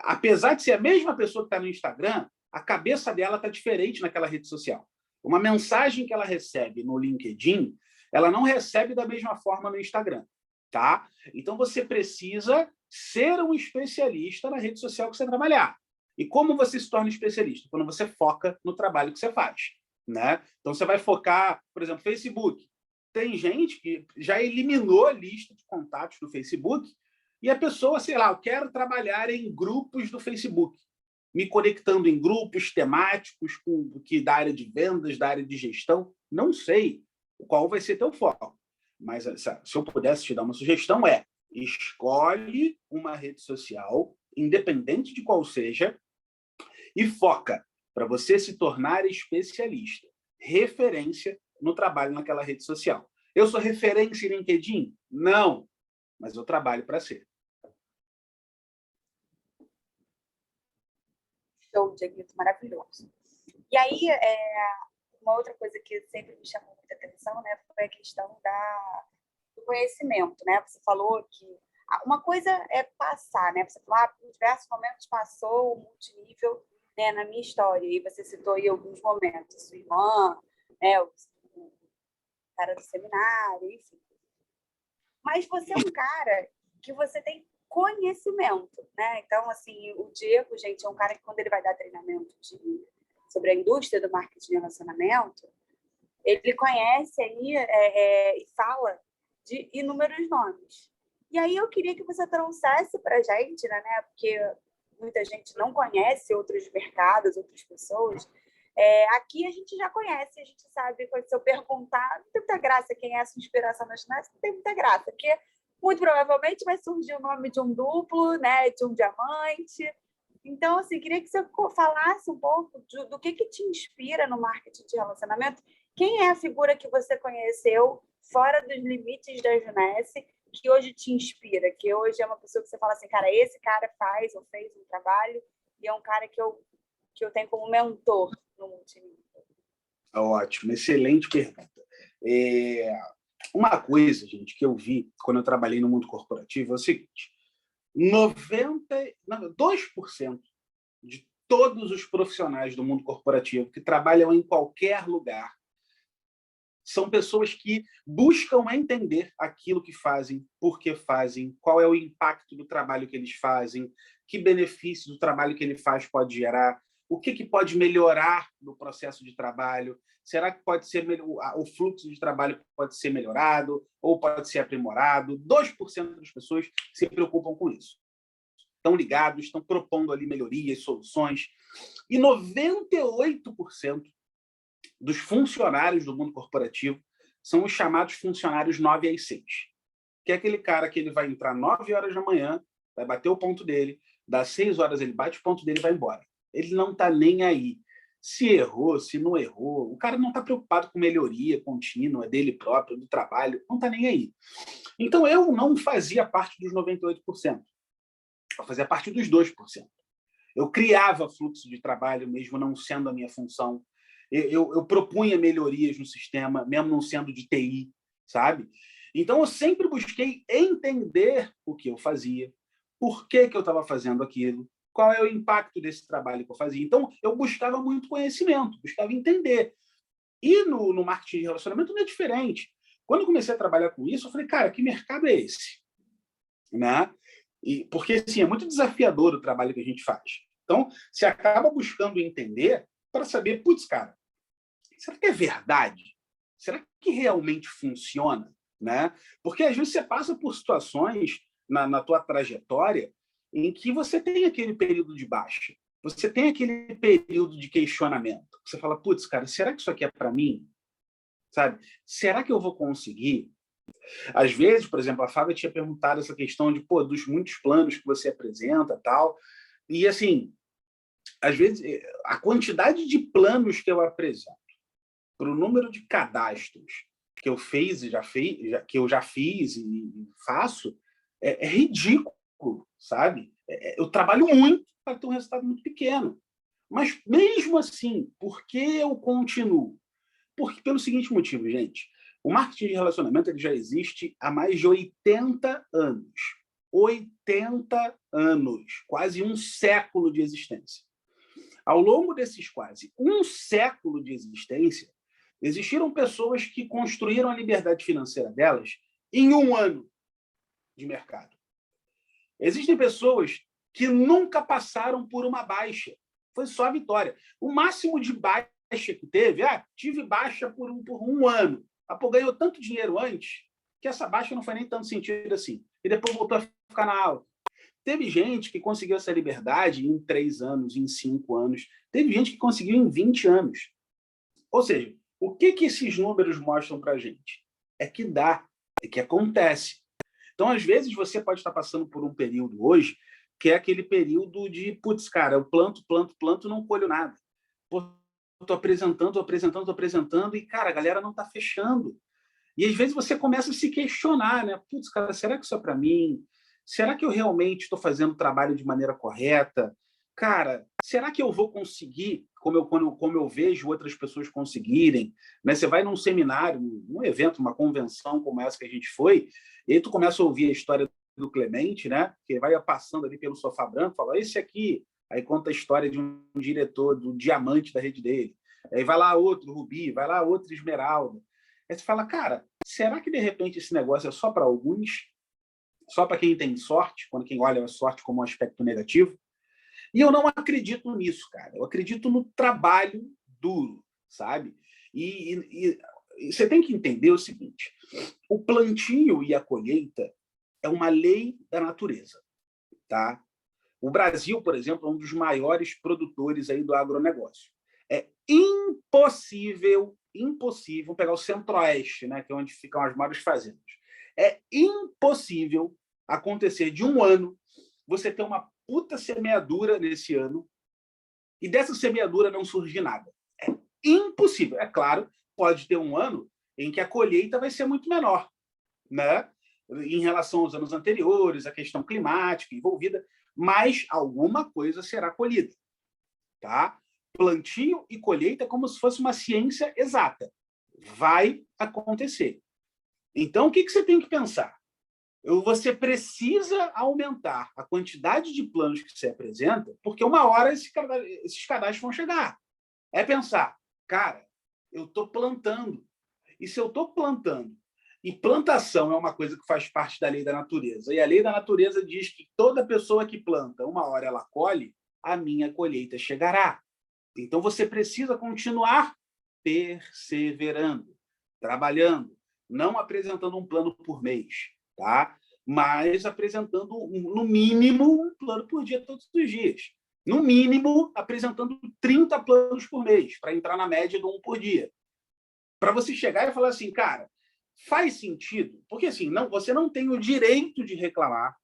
apesar de ser a mesma pessoa que está no Instagram, a cabeça dela está diferente naquela rede social. Uma mensagem que ela recebe no LinkedIn, ela não recebe da mesma forma no Instagram. Tá? Então, você precisa ser um especialista na rede social que você trabalhar. E como você se torna especialista? Quando você foca no trabalho que você faz. Né? Então, você vai focar, por exemplo, Facebook. Tem gente que já eliminou a lista de contatos do Facebook e a pessoa, sei lá, eu quero trabalhar em grupos do Facebook, me conectando em grupos temáticos da área de vendas, da área de gestão. Não sei qual vai ser teu foco. Mas se eu pudesse te dar uma sugestão escolhe uma rede social, independente de qual seja, e foca para você se tornar especialista, referência no trabalho naquela rede social. Eu sou referência em LinkedIn? Não, mas eu trabalho para ser. Show, Diego, maravilhoso. E aí, uma outra coisa que sempre me chamou muita atenção, né, foi a questão do conhecimento, né? Você falou que uma coisa é passar, né? Você falou, por diversos momentos passou o multinível, né, na minha história, e você citou aí alguns momentos, sua irmã, né, o cara do seminário, enfim. Mas você é um cara que você tem conhecimento, né? Então, assim, o Diego, gente, é um cara que quando ele vai dar treinamento sobre a indústria do marketing de relacionamento, ele conhece aí e fala de inúmeros nomes. E aí eu queria que você trouxesse para a gente, né? Porque muita gente não conhece outros mercados, outras pessoas. Aqui a gente já conhece, a gente sabe, se eu perguntar, não tem muita graça quem é a sua inspiração na China, não tem muita graça, porque muito provavelmente vai surgir o nome de um duplo, né, de um diamante. Então, assim, queria que você falasse um pouco do que te inspira no marketing de relacionamento. Quem é a figura que você conheceu fora dos limites da Junesse que hoje te inspira? Que hoje é uma pessoa que você fala assim, cara, esse cara faz ou fez um trabalho e é um cara que eu tenho como mentor no multinível. Ótimo, excelente pergunta. Uma coisa, gente, que eu vi quando eu trabalhei no mundo corporativo é o seguinte: 2% de todos os profissionais do mundo corporativo que trabalham em qualquer lugar são pessoas que buscam entender aquilo que fazem, por que fazem, qual é o impacto do trabalho que eles fazem, que benefício do trabalho que ele faz pode gerar, o que pode melhorar no processo de trabalho, será que pode ser o fluxo de trabalho pode ser melhorado ou pode ser aprimorado. 2% das pessoas se preocupam com isso. Estão ligados, estão propondo ali melhorias, soluções. E 98% dos funcionários do mundo corporativo são os chamados funcionários 9 às 6, que é aquele cara que ele vai entrar 9 horas da manhã, vai bater o ponto dele, das 6 horas ele bate o ponto dele e vai embora. Ele não está nem aí. Se errou, se não errou, o cara não está preocupado com melhoria contínua dele próprio, do trabalho, não está nem aí. Então, eu não fazia parte dos 98%. Eu fazia parte dos 2%. Eu criava fluxo de trabalho, mesmo não sendo a minha função. Eu propunha melhorias no sistema, mesmo não sendo de TI, sabe? Então, eu sempre busquei entender o que eu fazia, por que eu estava fazendo aquilo, qual é o impacto desse trabalho que eu fazia. Então, eu buscava muito conhecimento, buscava entender. E no marketing de relacionamento não é diferente. Quando eu comecei a trabalhar com isso, eu falei, cara, que mercado é esse? Né? Porque, assim, é muito desafiador o trabalho que a gente faz. Então, você acaba buscando entender para saber, putz, cara, será que é verdade? Será que realmente funciona? Né? Porque, às vezes, você passa por situações na tua trajetória em que você tem aquele período de baixa, você tem aquele período de questionamento. Você fala, putz, cara, será que isso aqui é para mim? Sabe? Será que eu vou conseguir? Às vezes, por exemplo, a Fábia tinha perguntado essa questão de, dos muitos planos que você apresenta, tal. E, assim, às vezes, a quantidade de planos que eu apresento para o número de cadastros que eu que eu já fiz e faço, é ridículo, sabe? Eu trabalho muito para ter um resultado muito pequeno. Mas, mesmo assim, por que eu continuo? Pelo seguinte motivo, gente. O marketing de relacionamento ele já existe há mais de 80 anos. 80 anos, quase um século de existência. Ao longo desses quase um século de existência, existiram pessoas que construíram a liberdade financeira delas em um ano de mercado. Existem pessoas que nunca passaram por uma baixa. Foi só a vitória. O máximo de baixa que teve, tive baixa por um ano. Ganhou tanto dinheiro antes que essa baixa não foi nem tanto sentido assim. E depois voltou a ficar na alta. Teve gente que conseguiu essa liberdade em 3 anos, em 5 anos. Teve gente que conseguiu em 20 anos. Ou seja, o que esses números mostram para a gente? É que dá, é que acontece. Então, às vezes, você pode estar passando por um período hoje que é aquele período de, putz, cara, eu planto, não colho nada. Estou apresentando, e, cara, a galera não está fechando. E, às vezes, você começa a se questionar, né? Putz, cara, será que isso é para mim? Será que eu realmente estou fazendo o trabalho de maneira correta? Cara, será que eu vou conseguir, como eu vejo outras pessoas conseguirem? Né? Você vai num seminário, num evento, uma convenção como essa que a gente foi, e aí tu começa a ouvir a história do Clemente, né? Que vai passando ali pelo sofá branco, fala, esse aqui, aí conta a história de um diretor do diamante da rede dele. Aí vai lá outro Rubi, vai lá outro Esmeralda. Aí você fala, cara, será que de repente esse negócio é só para alguns? só para quem tem sorte, quando quem olha a sorte como um aspecto negativo. E eu não acredito nisso, cara. Eu acredito no trabalho duro, sabe? E você tem que entender o seguinte: o plantio e a colheita é uma lei da natureza, tá? O Brasil, por exemplo, é um dos maiores produtores aí do agronegócio. É impossível pegar o Centro-Oeste, né, que é onde ficam as maiores fazendas. É impossível acontecer de um ano você ter uma puta semeadura nesse ano e dessa semeadura não surgir nada. É impossível. É claro, pode ter um ano em que a colheita vai ser muito menor, né? Em relação aos anos anteriores, a questão climática envolvida, mas alguma coisa será colhida, tá? Plantio e colheita é como se fosse uma ciência exata. Vai acontecer. Então, o que você tem que pensar? Você precisa aumentar a quantidade de planos que você apresenta, porque uma hora esses cadastros vão chegar. É pensar, cara, eu estou plantando. E se eu estou plantando, e plantação é uma coisa que faz parte da lei da natureza, e a lei da natureza diz que toda pessoa que planta, uma hora ela colhe, a minha colheita chegará. Então você precisa continuar perseverando, trabalhando, não apresentando um plano por mês, tá? Mas apresentando, no mínimo, um plano por dia todos os dias. No mínimo, apresentando 30 planos por mês, para entrar na média de um por dia. Para você chegar e falar assim, cara, faz sentido? Porque assim, você não tem o direito de reclamar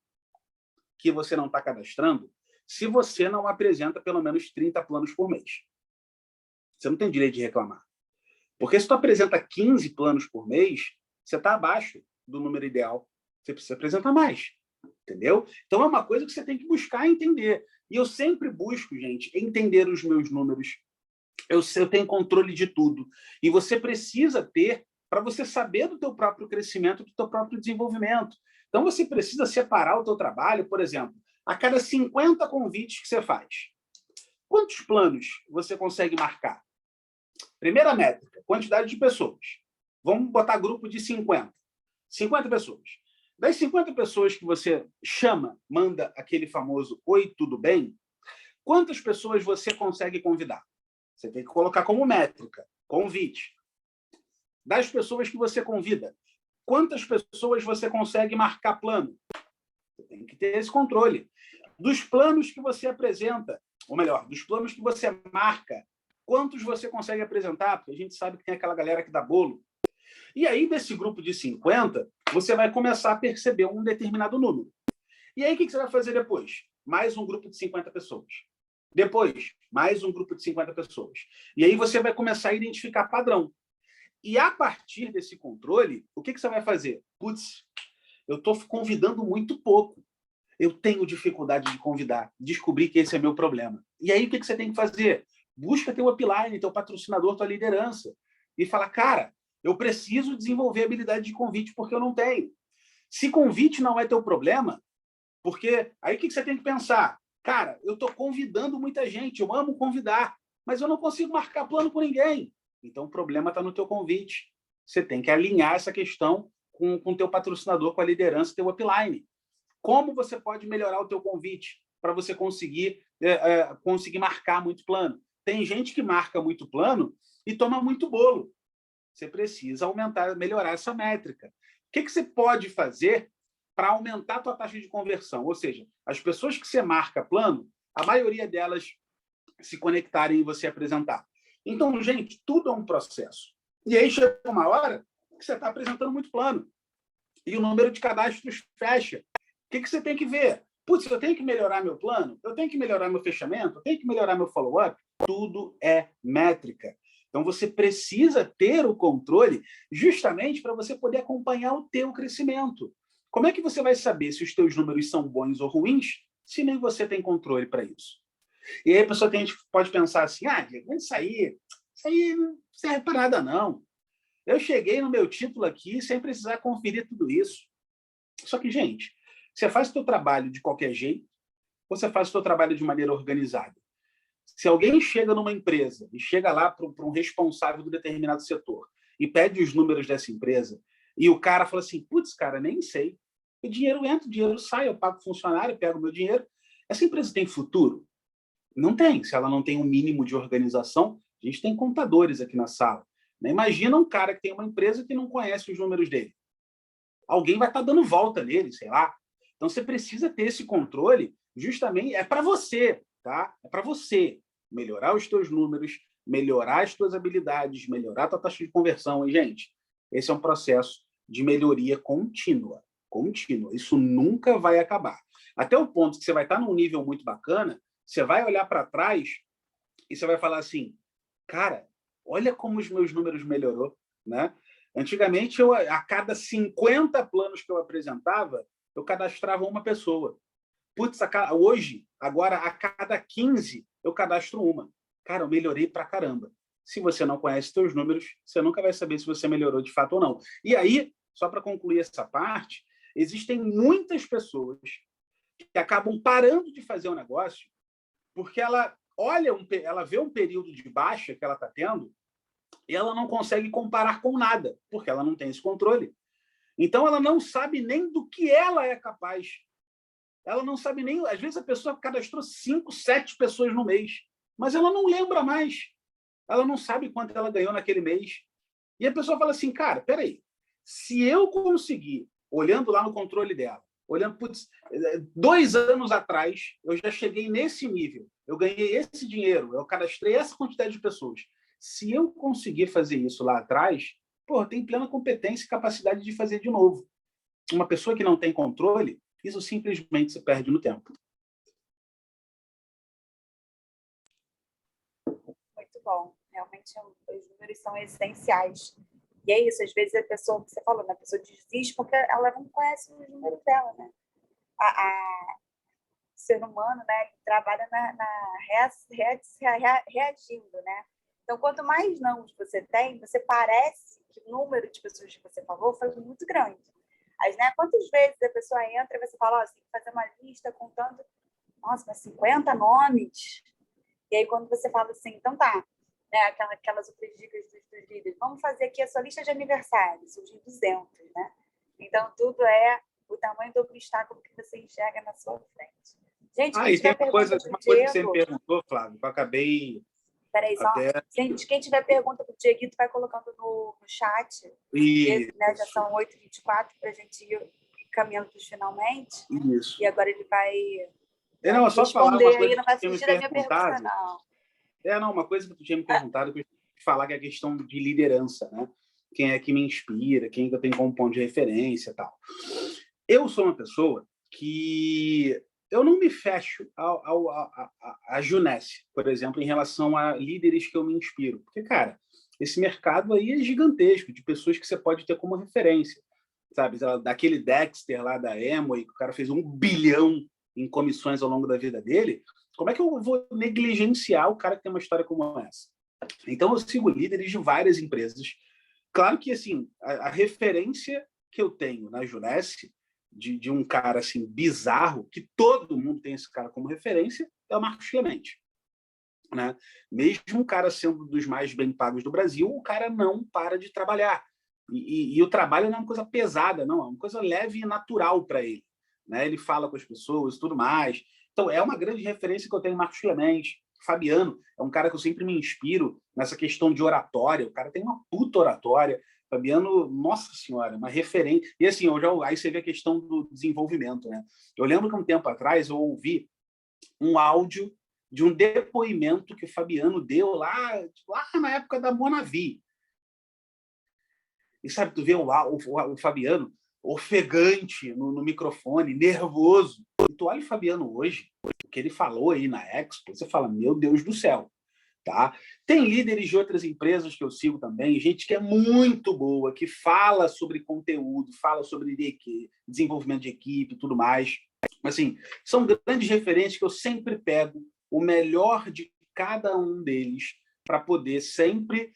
que você não está cadastrando se você não apresenta pelo menos 30 planos por mês. Você não tem direito de reclamar. Porque se tu apresenta 15 planos por mês, você está abaixo do número ideal. Você precisa apresentar mais. Entendeu? Então é uma coisa que você tem que buscar entender. E eu sempre busco, gente, entender os meus números. Eu tenho controle de tudo. E você precisa ter para você saber do teu próprio crescimento, do teu próprio desenvolvimento. Então você precisa separar o teu trabalho, por exemplo, a cada 50 convites que você faz. Quantos planos você consegue marcar? Primeira métrica, quantidade de pessoas. Vamos botar grupo de 50. 50 pessoas. Das 50 pessoas que você chama, manda aquele famoso "Oi, tudo bem?", quantas pessoas você consegue convidar? Você tem que colocar como métrica, convite. Das pessoas que você convida, quantas pessoas você consegue marcar plano? Você tem que ter esse controle. Dos planos que você apresenta, ou melhor, dos planos que você marca, quantos você consegue apresentar? Porque a gente sabe que tem aquela galera que dá bolo. E aí, desse grupo de 50, você vai começar a perceber um determinado número. E aí, o que você vai fazer depois? Mais um grupo de 50 pessoas. Depois, mais um grupo de 50 pessoas. E aí você vai começar a identificar padrão. E a partir desse controle, o que você vai fazer? Putz, eu estou convidando muito pouco. Eu tenho dificuldade de convidar. Descobri que esse é meu problema. E aí, o que você tem que fazer? Busca teu upline, teu patrocinador, tua liderança. E fala, cara, eu preciso desenvolver habilidade de convite porque eu não tenho. Se convite não é teu problema, porque aí o que você tem que pensar? Cara, eu estou convidando muita gente, eu amo convidar, mas eu não consigo marcar plano com ninguém. Então, o problema está no teu convite. Você tem que alinhar essa questão com o teu patrocinador, com a liderança, teu upline. Como você pode melhorar o teu convite para você conseguir marcar muito plano? Tem gente que marca muito plano e toma muito bolo. Você precisa melhorar essa métrica. O que você pode fazer para aumentar a tua taxa de conversão? Ou seja, as pessoas que você marca plano, a maioria delas se conectarem e você apresentar. Então, gente, tudo é um processo. E aí chega uma hora que você está apresentando muito plano. E o número de cadastros fecha. O que você tem que ver? Putz, eu tenho que melhorar meu plano? Eu tenho que melhorar meu fechamento? Eu tenho que melhorar meu follow-up? Tudo é métrica. Então, você precisa ter o controle justamente para você poder acompanhar o teu crescimento. Como é que você vai saber se os teus números são bons ou ruins se nem você tem controle para isso? E aí a pessoa pode pensar assim, Diego, isso aí não serve para nada, não. Eu cheguei no meu título aqui sem precisar conferir tudo isso. Só que, gente, você faz o seu trabalho de qualquer jeito ou você faz o seu trabalho de maneira organizada? Se alguém chega numa empresa e chega lá para um responsável do determinado setor e pede os números dessa empresa e o cara fala assim, putz, cara, nem sei. O dinheiro entra, o dinheiro sai, eu pago o funcionário, eu pego o meu dinheiro. Essa empresa tem futuro? Não tem. Se ela não tem um mínimo de organização, a gente tem contadores aqui na sala. Né? Imagina um cara que tem uma empresa que não conhece os números dele. Alguém vai estar dando volta nele, sei lá. Então, você precisa ter esse controle, justamente, é para você, tá? É para você melhorar os teus números, melhorar as tuas habilidades, melhorar a tua taxa de conversão. E, gente, esse é um processo de melhoria contínua. Contínua. Isso nunca vai acabar. Até o ponto que você vai estar num nível muito bacana, você vai olhar para trás e você vai falar assim, cara, olha como os meus números melhorou, né? Antigamente, a cada 50 planos que eu apresentava, eu cadastrava uma pessoa. Putz, hoje, agora, a cada 15, eu cadastro uma. Cara, eu melhorei pra caramba. Se você não conhece seus números, você nunca vai saber se você melhorou de fato ou não. E aí, só para concluir essa parte, existem muitas pessoas que acabam parando de fazer um negócio porque ela ela vê um período de baixa que ela está tendo e ela não consegue comparar com nada, porque ela não tem esse controle. Então, ela não sabe nem do que ela é capaz. Ela não sabe nem... Às vezes, a pessoa cadastrou 5, 7 pessoas no mês, mas ela não lembra mais. Ela não sabe quanto ela ganhou naquele mês. E a pessoa fala assim, cara, peraí, se eu conseguir, olhando lá no controle dela, olhando, putz, 2 anos atrás, eu já cheguei nesse nível, eu ganhei esse dinheiro, eu cadastrei essa quantidade de pessoas. Se eu conseguir fazer isso lá atrás, pô, tem plena competência e capacidade de fazer de novo. Uma pessoa que não tem controle, isso simplesmente se perde no tempo. Muito bom. Realmente, os números são essenciais. E é isso, às vezes a pessoa, que você falou, né? A pessoa desiste porque ela não conhece os números dela, né? O ser humano, né? Ele trabalha reagindo, né? Então, quanto mais não você tem, você parece que o número de pessoas que você falou foi muito grande. Mas, né, quantas vezes a pessoa entra e você fala, você tem que fazer uma lista contando, nossa, mas 50 nomes. E aí, quando você fala assim, então tá, né, aquelas outras dicas dos líderes, vamos fazer aqui a sua lista de aniversários, os de 200, né? Então, tudo é o tamanho do obstáculo que você enxerga na sua frente. Gente, E tem uma coisa que você me perguntou, Flávio, que eu acabei... Peraí, só. Gente, quem tiver pergunta para o Dieguito, vai colocando no chat. Porque, né, já são 8h24 para a gente ir caminhando para os finalmente. Isso. E agora ele vai não, é só falar uma coisa aí, não vai que fugir da minha pergunta, não. Uma coisa que tu tinha me perguntado, que eu tinha que falar, que é a questão de liderança, né? Quem é que me inspira, quem eu tenho como ponto de referência e tal. Eu sou uma pessoa que eu não me fecho à Junesse, por exemplo, em relação a líderes que eu me inspiro. Porque, cara, esse mercado aí é gigantesco, de pessoas que você pode ter como referência. Sabe? Daquele Dexter lá da Amway, que o cara fez 1 bilhão em comissões ao longo da vida dele, como é que eu vou negligenciar o cara que tem uma história como essa? Então, eu sigo líderes de várias empresas. Claro que, assim, a referência que eu tenho na Junesse, de um cara assim bizarro, que todo mundo tem esse cara como referência, é o Marcos Clemente. Né? Mesmo o cara sendo dos mais bem pagos do Brasil, o cara não para de trabalhar. E o trabalho não é uma coisa pesada, não, é uma coisa leve e natural para ele. Né? Ele fala com as pessoas e tudo mais. Então, é uma grande referência que eu tenho em Marcos Clemente. Fabiano é um cara que eu sempre me inspiro nessa questão de oratória. O cara tem uma puta oratória. Fabiano, nossa senhora, uma referência. E assim, aí você vê a questão do desenvolvimento. Né? Eu lembro que um tempo atrás eu ouvi um áudio de um depoimento que o Fabiano deu lá na época da Monavi. E sabe, tu vê o Fabiano ofegante no microfone, nervoso. E tu olha o Fabiano hoje, o que ele falou aí na Expo, você fala, meu Deus do céu. Tá? Tem líderes de outras empresas que eu sigo também, gente que é muito boa, que fala sobre conteúdo, fala sobre desenvolvimento de equipe e tudo mais. Assim, são grandes referências que eu sempre pego o melhor de cada um deles para poder sempre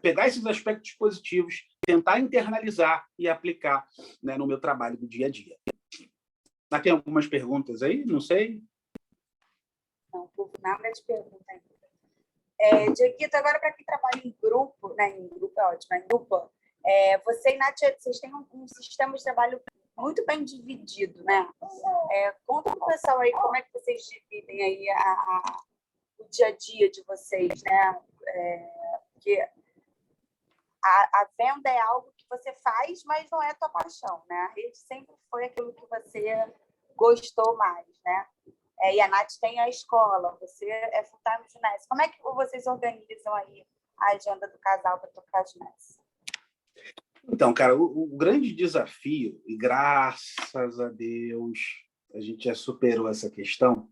pegar esses aspectos positivos, tentar internalizar e aplicar, né, no meu trabalho do dia a dia. Tem algumas perguntas aí? Não sei. Não, por nada de pergunta ainda. Dieguito, agora para quem trabalha em grupo, né? Em grupo é ótimo, em dupla, você e Nath, vocês têm um sistema de trabalho muito bem dividido, né? Conta pro pessoal aí como é que vocês dividem aí o dia a dia de vocês, né? Porque a venda é algo que você faz, mas não é a tua paixão, né? A rede sempre foi aquilo que você gostou mais, né? E a Nath tem a escola, você é full-time ginásio. Como é que vocês organizam aí a agenda do casal para tocar ginásio? Então, cara, o grande desafio, e graças a Deus a gente já superou essa questão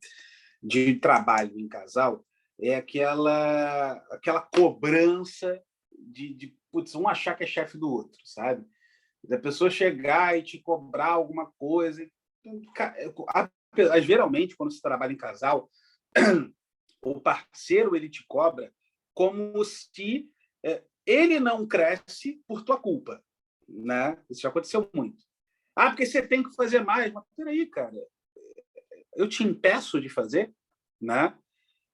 de trabalho em casal, é aquela cobrança de putz, um achar que é chefe do outro, sabe? Da pessoa chegar e te cobrar alguma coisa. Geralmente, quando você trabalha em casal, o parceiro ele te cobra como se ele não cresce por tua culpa, né? Isso já aconteceu muito. Porque você tem que fazer mais. Mas peraí, cara, eu te impeço de fazer, né?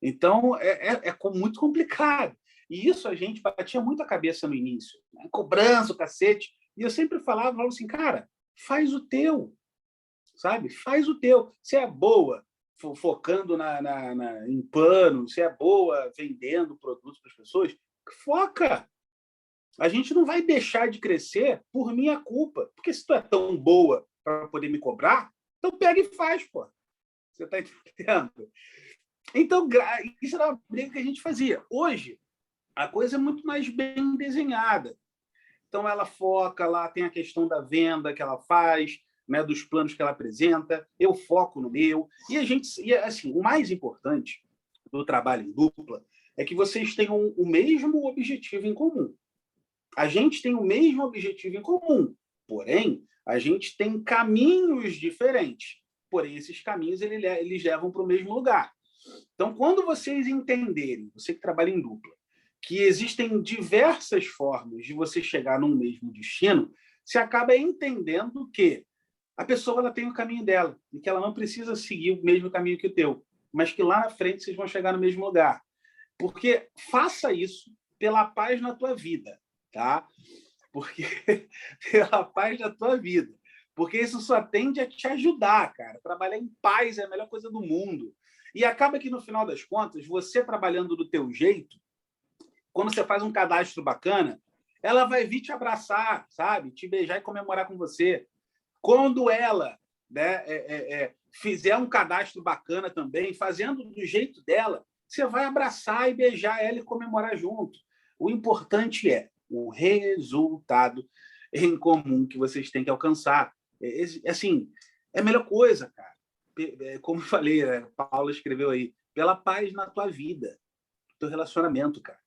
Então é muito complicado. E isso a gente batia muito a cabeça no início, né? Cobrança, o cacete. E eu sempre falava assim, cara, faz o teu, sabe? Faz o teu. Se é boa focando em plano, se é boa vendendo produtos para as pessoas, foca. A gente não vai deixar de crescer por minha culpa. Porque se tu é tão boa para poder me cobrar, então pega e faz, pô. Você está entendendo? Então, isso era uma briga que a gente fazia. Hoje, a coisa é muito mais bem desenhada. Então, ela foca lá, tem a questão da venda que ela faz, né, dos planos que ela apresenta, eu foco no meu. E assim, o mais importante do trabalho em dupla é que vocês tenham o mesmo objetivo em comum. A gente tem o mesmo objetivo em comum, porém, a gente tem caminhos diferentes. Porém, esses caminhos eles levam para o mesmo lugar. Então, quando vocês entenderem, você que trabalha em dupla, que existem diversas formas de você chegar num mesmo destino, você acaba entendendo que a pessoa ela tem o caminho dela e que ela não precisa seguir o mesmo caminho que o teu, mas que lá na frente vocês vão chegar no mesmo lugar. Porque faça isso pela paz na tua vida, tá? Porque pela paz da tua vida. Porque isso só tende a te ajudar, cara. Trabalhar em paz é a melhor coisa do mundo. E acaba que, no final das contas, você trabalhando do teu jeito, quando você faz um cadastro bacana, ela vai vir te abraçar, sabe? Te beijar e comemorar com você. Quando ela, né, fizer um cadastro bacana também, fazendo do jeito dela, você vai abraçar e beijar ela e comemorar junto. O importante é o resultado em comum que vocês têm que alcançar. Assim, é a melhor coisa, cara. Como eu falei, a Paula escreveu aí, pela paz na tua vida, teu relacionamento, cara.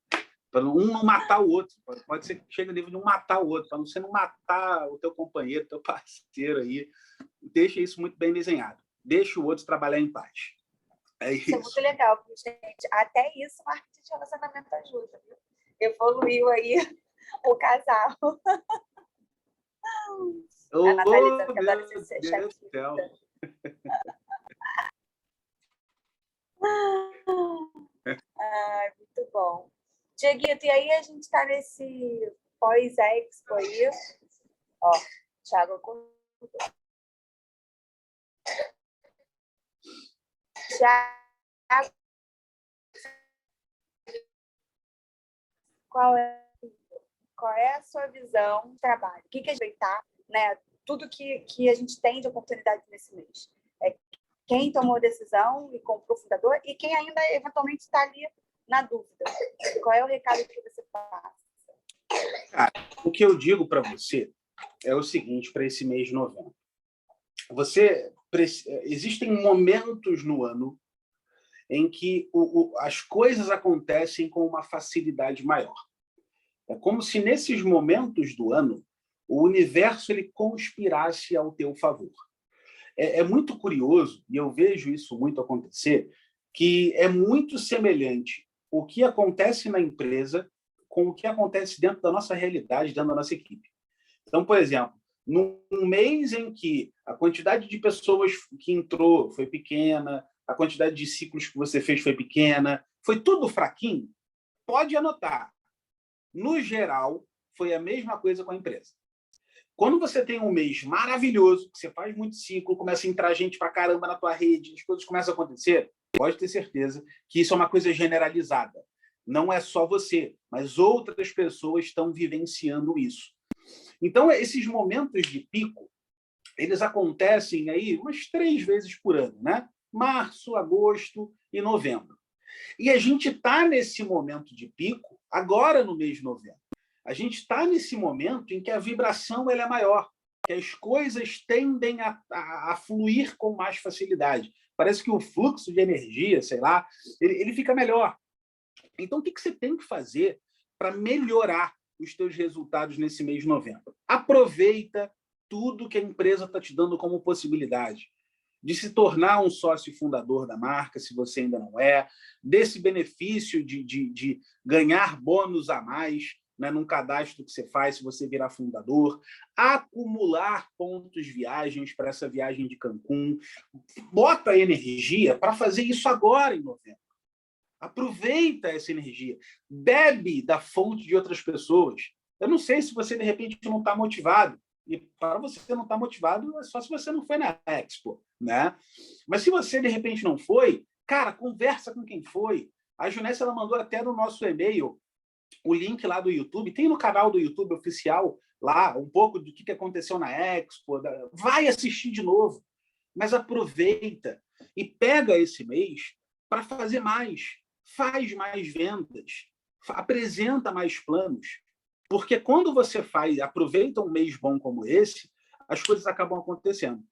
Para um não matar o outro. Pode ser que chegue no nível de um matar o outro, para você não matar o teu companheiro, o teu parceiro aí. Deixa isso muito bem desenhado. Deixa o outro trabalhar em paz. Isso é muito legal, gente. Até isso, marketing de relacionamento ajuda, viu? Evoluiu aí o casal. A Natália dizendo que adora ser chefe. Muito bom. Dieguito, e aí a gente está nesse pós-expo aí. Ó, Thiago. Thiago. Qual é a sua visão de trabalho? O que a gente vai, né? Tudo que a gente tem de oportunidade nesse mês. Quem tomou decisão e comprou o fundador e quem ainda eventualmente está ali na dúvida. Qual é o recado que você passa? Cara, o que eu digo para você é o seguinte, para esse mês de novembro. Existem momentos no ano em que as coisas acontecem com uma facilidade maior. É como se nesses momentos do ano o universo ele conspirasse ao teu favor. É muito curioso, e eu vejo isso muito acontecer, que é muito semelhante o que acontece na empresa com o que acontece dentro da nossa realidade, dentro da nossa equipe. Então, por exemplo, num mês em que a quantidade de pessoas que entrou foi pequena, a quantidade de ciclos que você fez foi pequena, foi tudo fraquinho, pode anotar. No geral, foi a mesma coisa com a empresa. Quando você tem um mês maravilhoso, que você faz muito ciclo, começa a entrar gente pra caramba na tua rede, as coisas começam a acontecer, pode ter certeza que isso é uma coisa generalizada. Não é só você, mas outras pessoas estão vivenciando isso. Então, esses momentos de pico, eles acontecem aí umas 3 vezes por ano, né? Março, agosto e novembro. E a gente está nesse momento de pico agora no mês de novembro. A gente está nesse momento em que a vibração ela é maior, que as coisas tendem a fluir com mais facilidade. Parece que o fluxo de energia, sei lá, ele fica melhor. Então, o que você tem que fazer para melhorar os teus resultados nesse mês de novembro? Aproveita tudo que a empresa está te dando como possibilidade de se tornar um sócio fundador da marca, se você ainda não é, desse benefício de ganhar bônus a mais, né, num cadastro que você faz se você virar fundador, acumular pontos viagens para essa viagem de Cancún. Bota energia para fazer isso agora em novembro. Aproveita essa energia. Bebe da fonte de outras pessoas. Eu não sei se você, de repente, não está motivado. E para você não estar motivado, é só se você não foi na Expo, né? Mas se você, de repente, não foi, cara, conversa com quem foi. A Junessa, ela mandou até no nosso e-mail o link lá do YouTube. Tem no canal do YouTube oficial lá um pouco do que aconteceu na Expo. Vai assistir de novo. Mas aproveita e pega esse mês para fazer mais. Faz mais vendas. Apresenta mais planos. Porque quando você aproveita um mês bom como esse, as coisas acabam acontecendo.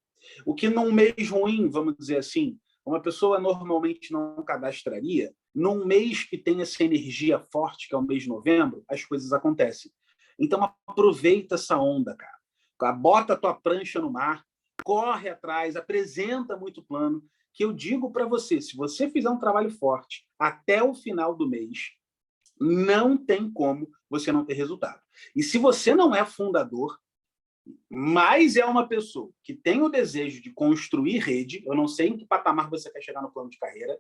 O que num mês ruim, vamos dizer assim, uma pessoa normalmente não cadastraria, num mês que tem essa energia forte, que é o mês de novembro, as coisas acontecem. Então, aproveita essa onda, cara. Bota a tua prancha no mar, corre atrás, apresenta muito plano, que eu digo para você, se você fizer um trabalho forte até o final do mês, não tem como você não ter resultado. E se você não é fundador, mas é uma pessoa que tem o desejo de construir rede, eu não sei em que patamar você quer chegar no plano de carreira,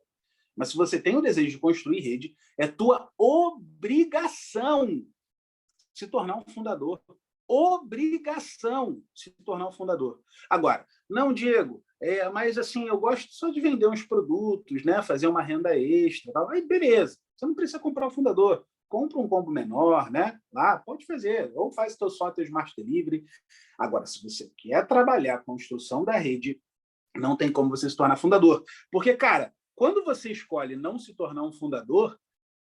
mas se você tem o desejo de construir rede, é tua obrigação se tornar um fundador. Obrigação se tornar um fundador. Agora, não, Diego, mas assim, eu gosto só de vender uns produtos, né? Fazer uma renda extra. Tal. Aí, beleza. Você não precisa comprar o fundador. Compra um combo menor, né? Lá, pode fazer. Ou faz teu só teu Smart Delivery. Agora, se você quer trabalhar a construção da rede, não tem como você se tornar fundador. Porque, cara, quando você escolhe não se tornar um fundador,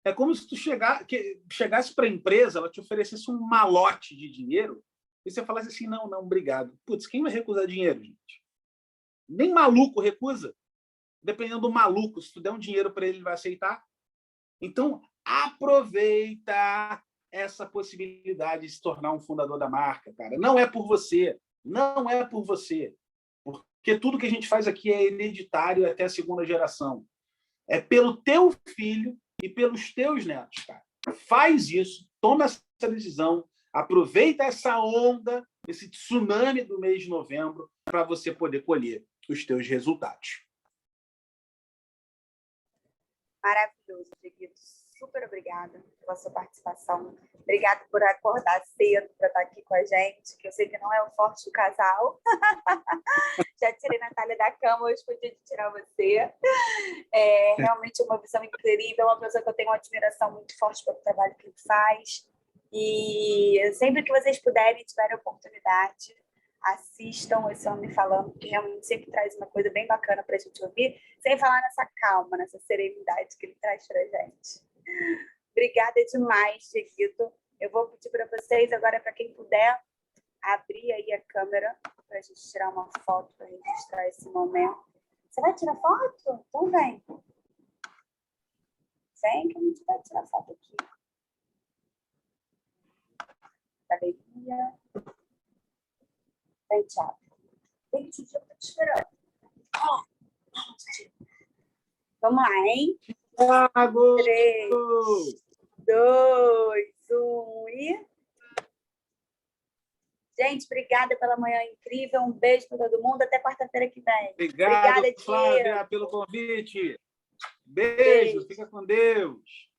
é como se tu chegasse para a empresa, ela te oferecesse um malote de dinheiro e você falasse assim, não, obrigado. Putz, quem vai recusar dinheiro, gente? Nem maluco recusa. Dependendo do maluco, se tu der um dinheiro para ele, ele vai aceitar. Então, aproveita essa possibilidade de se tornar um fundador da marca, cara. Não é por você. Não é por você. Porque tudo que a gente faz aqui é hereditário até a 2ª geração. É pelo teu filho e pelos teus netos, cara. Faz isso, toma essa decisão, aproveita essa onda, esse tsunami do mês de novembro, para você poder colher os teus resultados. Maravilhoso, Dieguito. Super obrigada pela sua participação. Obrigada por acordar cedo para estar aqui com a gente, que eu sei que não é o forte do casal. Já tirei a Natália da cama, hoje foi dia de tirar você. É realmente uma visão incrível, uma pessoa que eu tenho uma admiração muito forte pelo trabalho que ele faz. E sempre que vocês puderem e tiverem oportunidade, assistam esse homem falando, que realmente sempre traz uma coisa bem bacana para a gente ouvir, sem falar nessa calma, nessa serenidade que ele traz para a gente. Obrigada demais, Dieguito. Eu vou pedir para vocês, agora, para quem puder, abrir aí a câmera para a gente tirar uma foto, para registrar esse momento. Você vai tirar foto? Então vem. Vem que a gente vai tirar foto aqui. Galeria. Vem, Thiago. Vem, Titi, eu tô te esperando. Vamos lá, hein? Thiago! 3, 2, 1 e... Gente, obrigada pela manhã incrível. Um beijo para todo mundo. Até quarta-feira que vem. Obrigado, obrigada, Flávia, pelo convite. Beijo, fica com Deus.